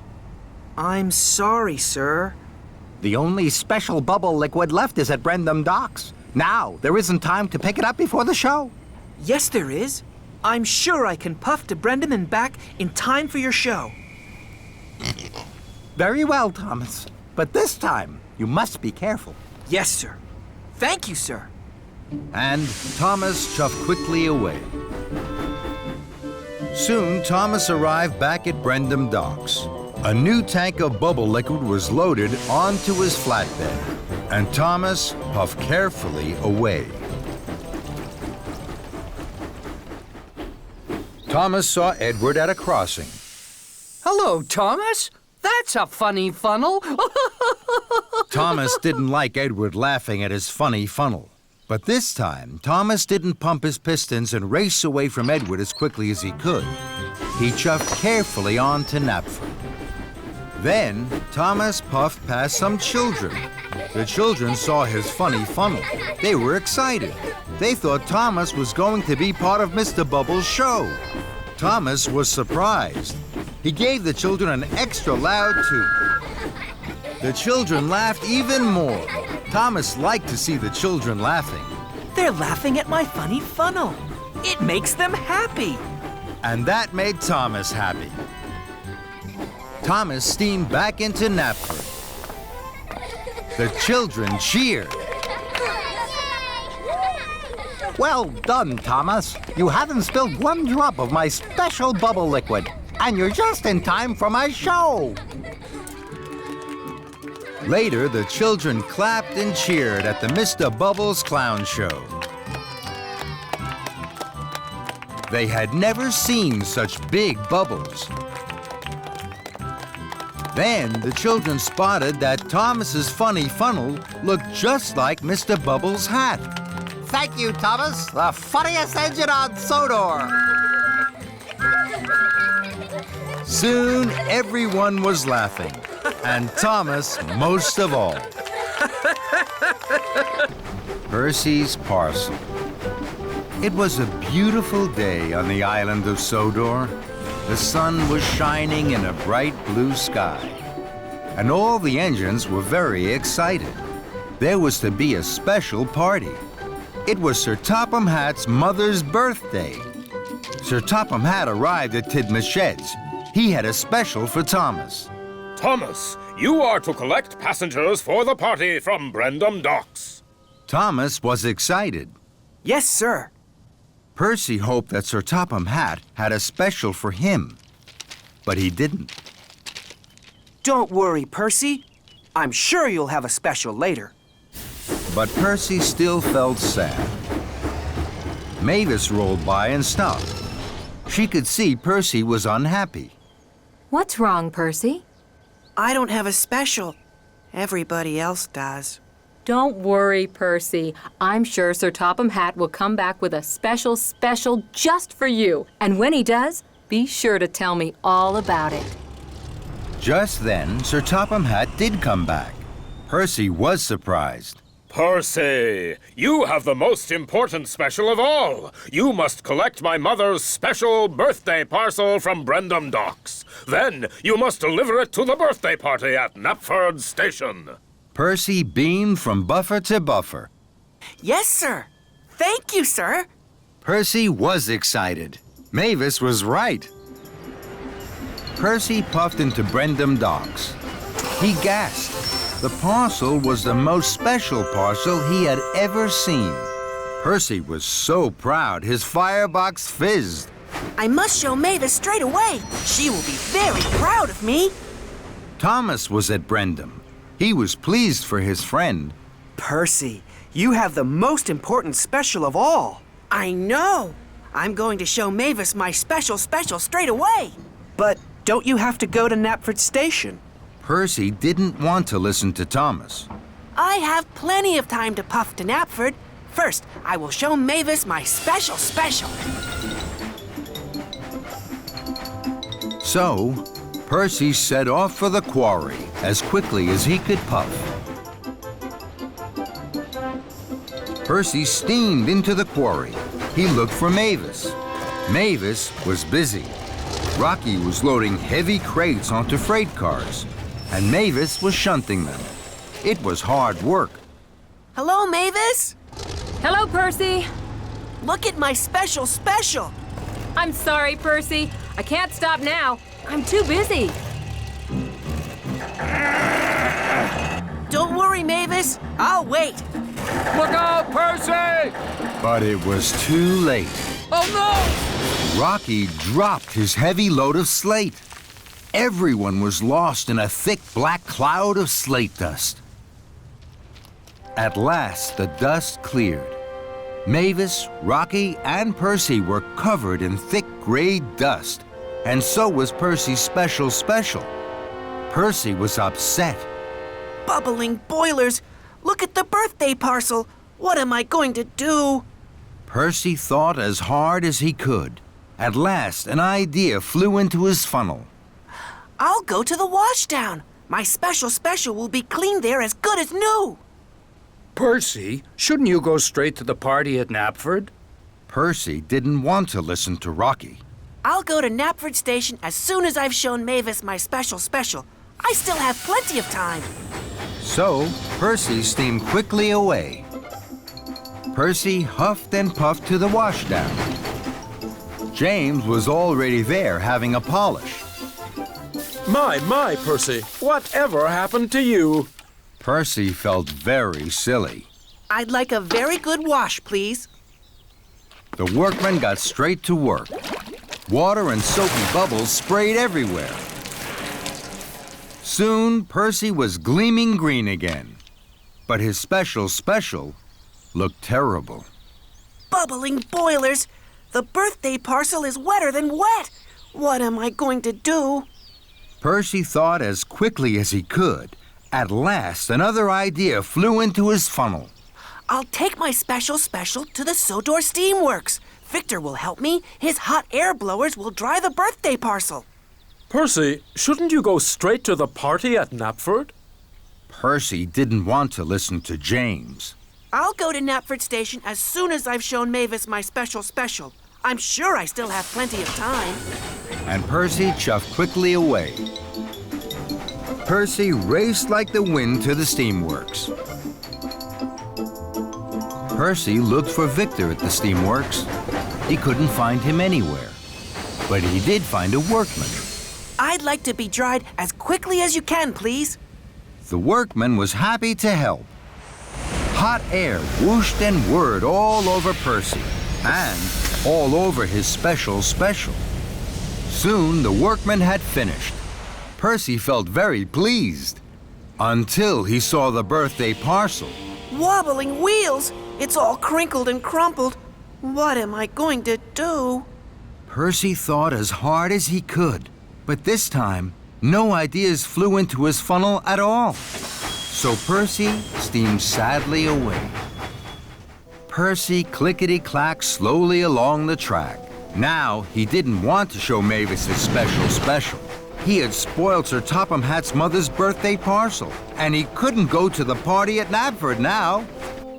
D: I'm sorry, sir.
P: The only special bubble liquid left is at Brendam Docks. Now, there isn't time to pick it up before the show.
D: Yes, there is. I'm sure I can puff to Brendam and back in time for your show.
P: Very well, Thomas. But this time, you must be careful.
D: Yes, sir. Thank you, sir.
A: And Thomas chuffed quickly away. Soon, Thomas arrived back at Brendam Docks. A new tank of bubble liquid was loaded onto his flatbed, and Thomas puffed carefully away. Thomas saw Edward at a crossing.
I: Hello, Thomas. That's a funny funnel.
A: Thomas didn't like Edward laughing at his funny funnel. But this time, Thomas didn't pump his pistons and race away from Edward as quickly as he could. He chuffed carefully on to Knapford. Then, Thomas puffed past some children. The children saw his funny funnel. They were excited. They thought Thomas was going to be part of Mr. Bubbles' show. Thomas was surprised. He gave the children an extra loud toot. The children laughed even more. Thomas liked to see the children laughing.
D: They're laughing at my funny funnel. It makes them happy.
A: And that made Thomas happy. Thomas steamed back into Knapford. The children cheered.
P: Well done, Thomas. You haven't spilled one drop of my special bubble liquid. And you're just in time for my show.
A: Later, the children clapped and cheered at the Mr. Bubbles Clown Show. They had never seen such big bubbles. Then the children spotted that Thomas's funny funnel looked just like Mr. Bubbles' hat.
P: Thank you, Thomas. The funniest engine on Sodor.
A: Soon, everyone was laughing, and Thomas most of all. Percy's Parcel. It was a beautiful day on the island of Sodor. The sun was shining in a bright blue sky, and all the engines were very excited. There was to be a special party. It was Sir Topham Hatt's mother's birthday. Sir Topham Hatt arrived at Tidmouth Sheds. He had a special for Thomas.
B: Thomas, you are to collect passengers for the party from Brendam Docks.
A: Thomas was excited.
D: Yes, sir.
A: Percy hoped that Sir Topham Hatt had a special for him, but he didn't.
D: Don't worry, Percy. I'm sure you'll have a special later.
A: But Percy still felt sad. Mavis rolled by and stopped. She could see Percy was unhappy.
N: What's wrong, Percy?
L: I don't have a special. Everybody else does.
N: Don't worry, Percy. I'm sure Sir Topham Hatt will come back with a special just for you. And when he does, be sure to tell me all about it.
A: Just then, Sir Topham Hatt did come back. Percy was surprised.
B: Percy, you have the most important special of all. You must collect my mother's special birthday parcel from Brendam Docks. Then you must deliver it to the birthday party at Knapford Station.
A: Percy beamed from buffer to buffer.
D: Yes, sir. Thank you, sir.
A: Percy was excited. Mavis was right. Percy puffed into Brendam Docks. He gasped. The parcel was the most special parcel he had ever seen. Percy was so proud his firebox fizzed.
D: I must show Mavis straight away. She will be very proud of me.
A: Thomas was at Brendam. He was pleased for his friend.
D: Percy, you have the most important special of all. I know. I'm going to show Mavis my special straight away. But don't you have to go to Knapford Station?
A: Percy didn't want to listen to Thomas.
D: I have plenty of time to puff to Knapford. First, I will show Mavis my special.
A: So, Percy set off for the quarry as quickly as he could puff. Percy steamed into the quarry. He looked for Mavis. Mavis was busy. Rocky was loading heavy crates onto freight cars, and Mavis was shunting them. It was hard work.
D: Hello, Mavis.
N: Hello, Percy.
D: Look at my special.
N: I'm sorry, Percy. I can't stop now. I'm too busy.
D: Don't worry, Mavis. I'll wait.
E: Look out, Percy!
A: But it was too late.
E: Oh, no!
A: Rocky dropped his heavy load of slate. Everyone was lost in a thick black cloud of slate dust. At last, the dust cleared. Mavis, Rocky, and Percy were covered in thick gray dust, and so was Percy's special. Percy was upset.
D: Bubbling boilers! Look at the birthday parcel! What am I going to do?
A: Percy thought as hard as he could. At last, an idea flew into his funnel.
D: I'll go to the washdown. My special will be cleaned there as good as new.
E: Percy, shouldn't you go straight to the party at Knapford?
A: Percy didn't want to listen to Rocky.
D: I'll go to Knapford Station as soon as I've shown Mavis my special. I still have plenty of time.
A: So, Percy steamed quickly away. Percy huffed and puffed to the washdown. James was already there having a polish.
M: My, Percy, whatever happened to you?
A: Percy felt very silly.
D: I'd like a very good wash, please.
A: The workmen got straight to work. Water and soapy bubbles sprayed everywhere. Soon, Percy was gleaming green again. But his special looked terrible.
D: Bubbling boilers! The birthday parcel is wetter than wet! What am I going to do?
A: Percy thought as quickly as he could. At last, another idea flew into his funnel.
D: I'll take my special to the Sodor Steamworks. Victor will help me. His hot air blowers will dry the birthday parcel.
M: Percy, shouldn't you go straight to the party at Knapford?
A: Percy didn't want to listen to James.
D: I'll go to Knapford Station as soon as I've shown Mavis my special. I'm sure I still have plenty of time.
A: And Percy chuffed quickly away. Percy raced like the wind to the steamworks. Percy looked for Victor at the steamworks. He couldn't find him anywhere. But he did find a workman.
D: I'd like to be dried as quickly as you can, please.
A: The workman was happy to help. Hot air whooshed and whirred all over Percy and all over his special. Soon the workman had finished. Percy felt very pleased until he saw the birthday parcel.
D: Wobbling wheels! It's all crinkled and crumpled. What am I going to do?
A: Percy thought as hard as he could, but this time, no ideas flew into his funnel at all. So Percy steamed sadly away. Percy clickety-clacked slowly along the track. Now, he didn't want to show Mavis his special. He had spoiled Sir Topham Hatt's mother's birthday parcel, and he couldn't go to the party at Knapford now.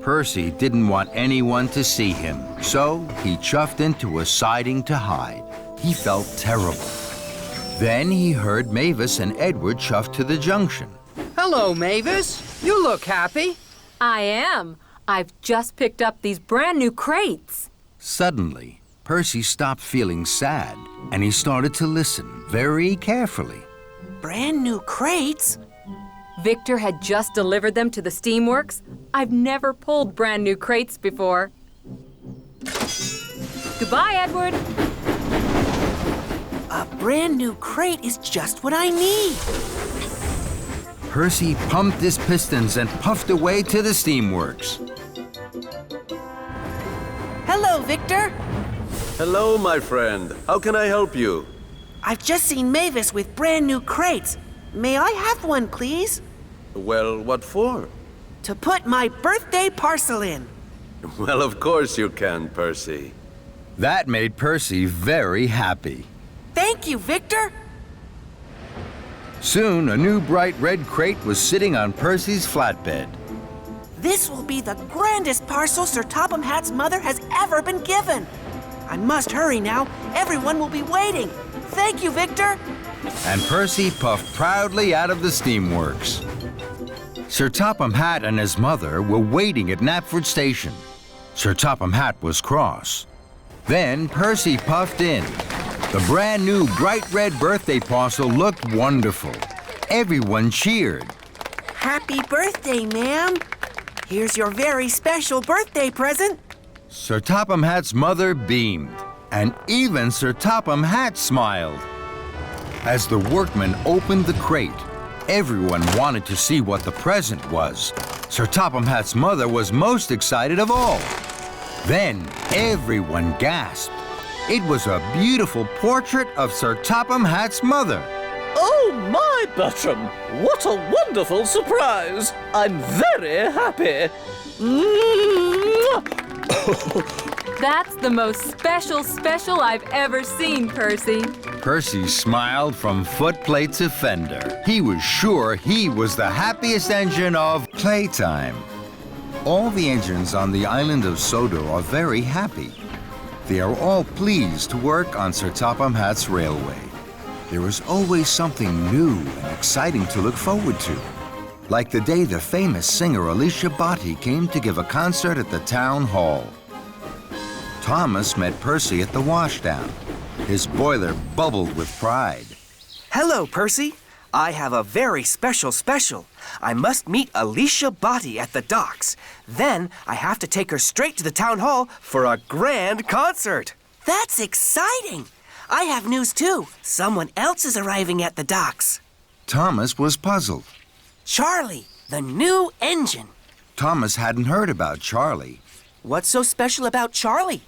A: Percy didn't want anyone to see him, so he chuffed into a siding to hide. He felt terrible. Then he heard Mavis and Edward chuff to the junction.
I: Hello, Mavis. You look happy.
N: I am. I've just picked up these brand new crates.
A: Suddenly, Percy stopped feeling sad, and he started to listen very carefully.
L: Brand new crates?
N: Victor had just delivered them to the steamworks. I've never pulled brand new crates before. Goodbye, Edward.
L: A brand new crate is just what I need.
A: Percy pumped his pistons and puffed away to the steamworks.
L: Hello, Victor.
H: Hello, my friend. How can I help you?
L: I've just seen Mavis with brand new crates. May I have one, please?
H: Well, what for?
L: To put my birthday parcel in.
H: Well, of course you can, Percy.
A: That made Percy very happy.
L: Thank you, Victor.
A: Soon, a new bright red crate was sitting on Percy's flatbed.
L: This will be the grandest parcel Sir Topham Hatt's mother has ever been given. I must hurry now. Everyone will be waiting. Thank you, Victor.
A: And Percy puffed proudly out of the steamworks. Sir Topham Hatt and his mother were waiting at Knapford Station. Sir Topham Hatt was cross. Then Percy puffed in. The brand new bright red birthday parcel looked wonderful. Everyone cheered.
L: Happy birthday, ma'am. Here's your very special birthday present.
A: Sir Topham Hatt's mother beamed, and even Sir Topham Hatt smiled. As the workmen opened the crate, everyone wanted to see what the present was. Sir Topham Hatt's mother was most excited of all. Then everyone gasped. It was a beautiful portrait of Sir Topham Hatt's mother.
Q: Oh, my Bertram! What a wonderful surprise! I'm very happy.
N: That's the most special I've ever seen, Percy.
A: Percy smiled from footplate to fender. He was sure he was the happiest engine of playtime. All the engines on the island of Sodor are very happy. They are all pleased to work on Sir Topham Hatt's railway. There is always something new and exciting to look forward to. Like the day the famous singer Alicia Botti came to give a concert at the town hall. Thomas met Percy at the washdown. His boiler bubbled with pride.
L: Hello, Percy. I have a very special. I must meet Alicia Botti at the docks. Then I have to take her straight to the town hall for a grand concert. That's exciting. I have news too. Someone else is arriving at the docks.
A: Thomas was puzzled.
L: Charlie, the new engine.
A: Thomas hadn't heard about Charlie.
L: What's so special about Charlie?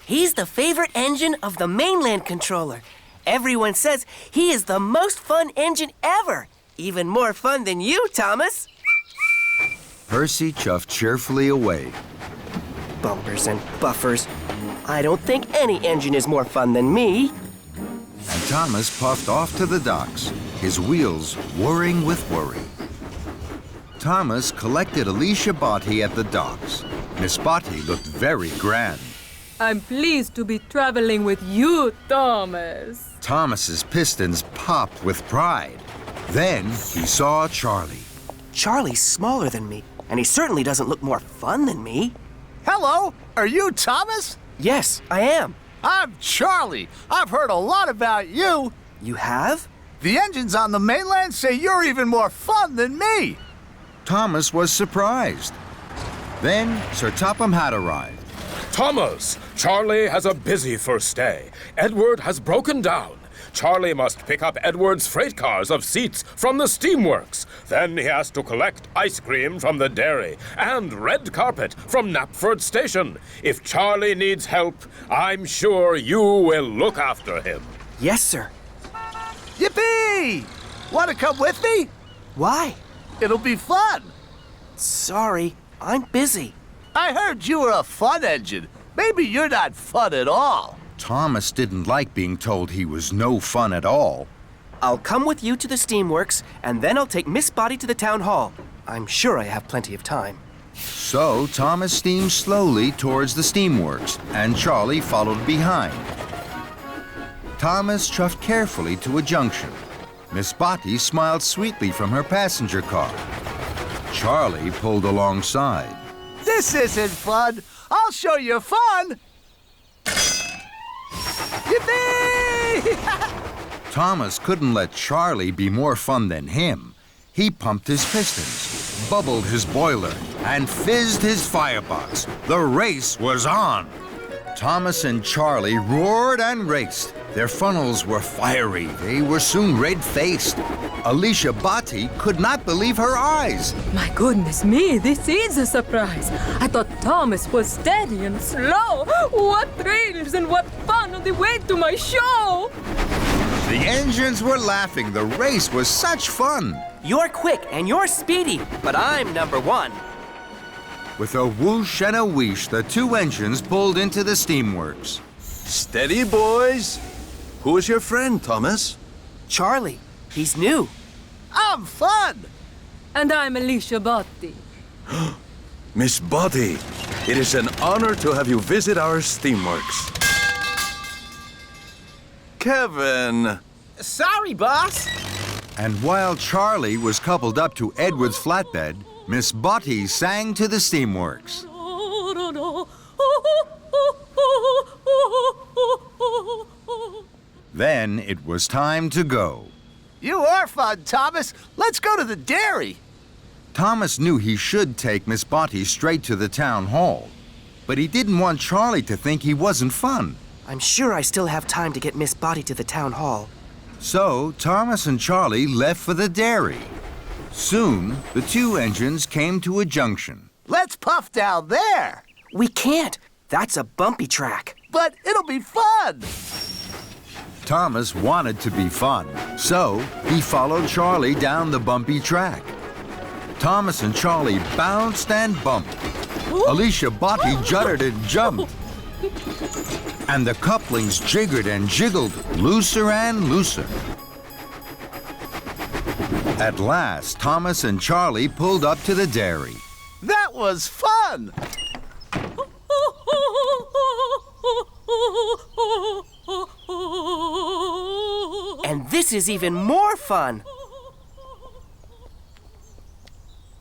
L: He's the favorite engine of the mainland controller. Everyone says he is the most fun engine ever. Even more fun than you, Thomas.
A: Percy chuffed cheerfully away.
L: Bumpers and buffers. I don't think any engine is more fun than me.
A: And Thomas puffed off to the docks, his wheels whirring with worry. Thomas collected Alicia Botti at the docks. Miss Botti looked very grand.
N: I'm pleased to be traveling with you, Thomas.
A: Thomas's pistons popped with pride. Then he saw Charlie.
L: Charlie's smaller than me, and he certainly doesn't look more fun than me.
R: Hello, are you Thomas?
L: Yes, I am.
R: I'm Charlie. I've heard a lot about you.
L: You have?
R: The engines on the mainland say you're even more fun than me.
A: Thomas was surprised. Then Sir Topham Hatt arrived.
B: Thomas, Charlie has a busy first day. Edward has broken down. Charlie must pick up Edward's freight cars of seats from the steamworks. Then he has to collect ice cream from the dairy and red carpet from Knapford Station. If Charlie needs help, I'm sure you will look after him.
L: Yes, sir.
R: Yippee! Want to come with me?
L: Why?
R: It'll be fun.
L: Sorry, I'm busy.
R: I heard you were a fun engine. Maybe you're not fun at all.
A: Thomas didn't like being told he was no fun at all.
L: I'll come with you to the steamworks, and then I'll take Miss Botti to the town hall. I'm sure I have plenty of time.
A: So Thomas steamed slowly towards the steamworks, and Charlie followed behind. Thomas chuffed carefully to a junction. Miss Botti smiled sweetly from her passenger car. Charlie pulled alongside.
R: This isn't fun. I'll show you fun. Yippee!
A: Thomas couldn't let Charlie be more fun than him. He pumped his pistons, bubbled his boiler, and fizzed his firebox. The race was on. Thomas and Charlie roared and raced. Their funnels were fiery. They were soon red-faced. Alicia Botti could not believe her eyes.
N: My goodness me, this is a surprise. I thought Thomas was steady and slow. What thrills and what fun on the way to my show!
A: The engines were laughing. The race was such fun.
L: You're quick and you're speedy, but I'm number one.
A: With a whoosh and a wheesh, the two engines pulled into the steamworks.
H: Steady, boys. Who is your friend, Thomas?
L: Charlie. He's new.
R: I'm fun.
N: And I'm Alicia Botti.
H: Miss Botti, it is an honor to have you visit our steamworks. Kevin.
F: Sorry, boss.
A: And while Charlie was coupled up to Edward's flatbed, Miss Botti sang to the steamworks. Then it was time to go.
R: You are fun, Thomas. Let's go to the dairy.
A: Thomas knew he should take Miss Botti straight to the town hall, but he didn't want Charlie to think he wasn't fun.
L: I'm sure I still have time to get Miss Botti to the town hall.
A: So Thomas and Charlie left for the dairy. Soon, the two engines came to a junction.
R: Let's puff down there.
L: We can't. That's a bumpy track.
R: But it'll be fun.
A: Thomas wanted to be fun, so he followed Charlie down the bumpy track. Thomas and Charlie bounced and bumped. Alicia Botti juddered and jumped. And the couplings jiggered and jiggled, looser and looser. At last, Thomas and Charlie pulled up to the dairy.
R: That was fun.
L: And this is even more fun.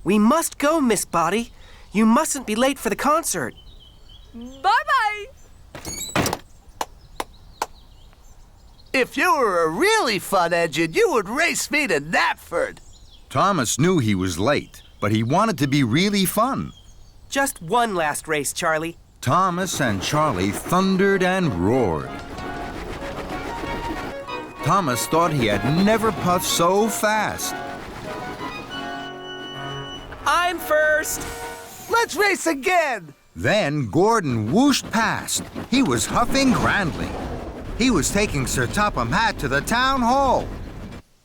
L: We must go, Miss Botti. You mustn't be late for the concert.
N: Bye-bye.
R: If you were a really fun engine, you would race me to Knapford.
A: Thomas knew he was late, but he wanted to be really fun.
L: Just one last race, Charlie.
A: Thomas and Charlie thundered and roared. Thomas thought he had never puffed so fast.
L: I'm first.
R: Let's race again.
A: Then Gordon whooshed past. He was huffing grandly. He was taking Sir Topham Hatt to the town hall.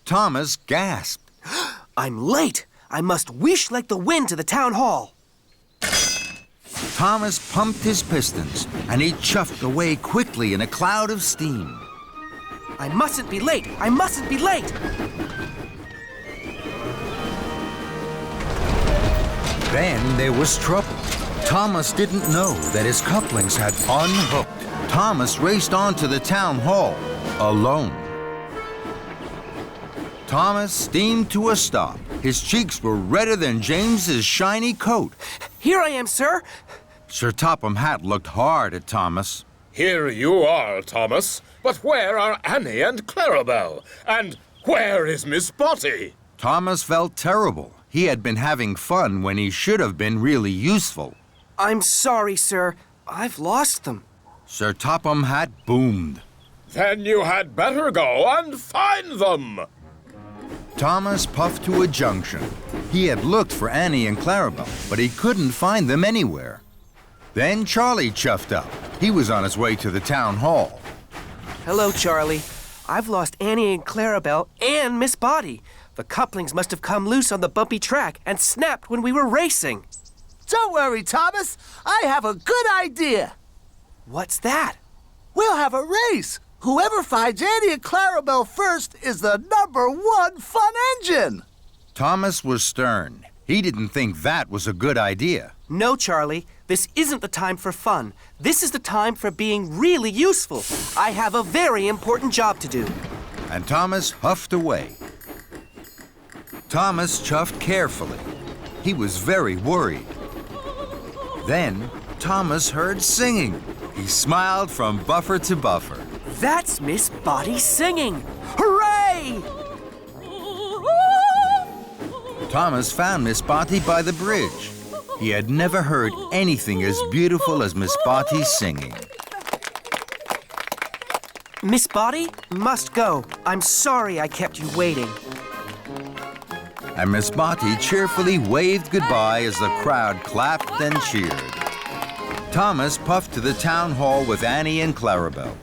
A: Thomas gasped.
L: I'm late. I must whoosh like the wind to the town hall.
A: Thomas pumped his pistons, and he chuffed away quickly in a cloud of steam.
L: I mustn't be late. I mustn't be late.
A: Then there was trouble. Thomas didn't know that his couplings had unhooked. Thomas raced on to the town hall, alone. Thomas steamed to a stop. His cheeks were redder than James's shiny coat.
L: Here I am, sir.
A: Sir Topham Hatt looked hard at Thomas.
B: Here you are, Thomas. But where are Annie and Clarabelle? And where is Miss Botti?
A: Thomas felt terrible. He had been having fun when he should have been really useful.
L: I'm sorry, sir. I've lost them.
A: Sir Topham Hatt boomed.
B: Then you had better go and find them.
A: Thomas puffed to a junction. He had looked for Annie and Clarabelle, but he couldn't find them anywhere. Then Charlie chuffed up. He was on his way to the town hall.
L: Hello, Charlie. I've lost Annie and Clarabelle and Miss Botti. The couplings must have come loose on the bumpy track and snapped when we were racing.
R: Don't worry, Thomas. I have a good idea.
L: What's that?
R: We'll have a race. Whoever finds Annie and Clarabelle first is the #1 fun engine.
A: Thomas was stern. He didn't think that was a good idea.
L: No, Charlie, this isn't the time for fun. This is the time for being really useful. I have a very important job to do.
A: And Thomas huffed away. Thomas chuffed carefully. He was very worried. Then Thomas heard singing. He smiled from buffer to buffer.
L: That's Miss Body singing! Hooray!
A: Thomas found Miss Botty by the bridge. He had never heard anything as beautiful as Miss Botty singing.
L: Miss Body must go. I'm sorry I kept you waiting.
A: And Miss Botty cheerfully waved goodbye as the crowd clapped and cheered. Thomas puffed to the town hall with Annie and Clarabel.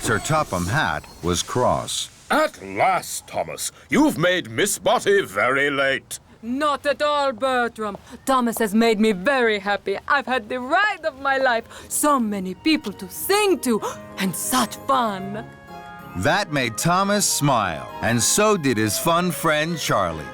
A: Sir Topham Hatt was cross.
B: At last, Thomas, you've made Miss Botty very late.
N: Not at all, Bertram. Thomas has made me very happy. I've had the ride of my life. So many people to sing to, and such fun.
A: That made Thomas smile, and so did his fun friend Charlie.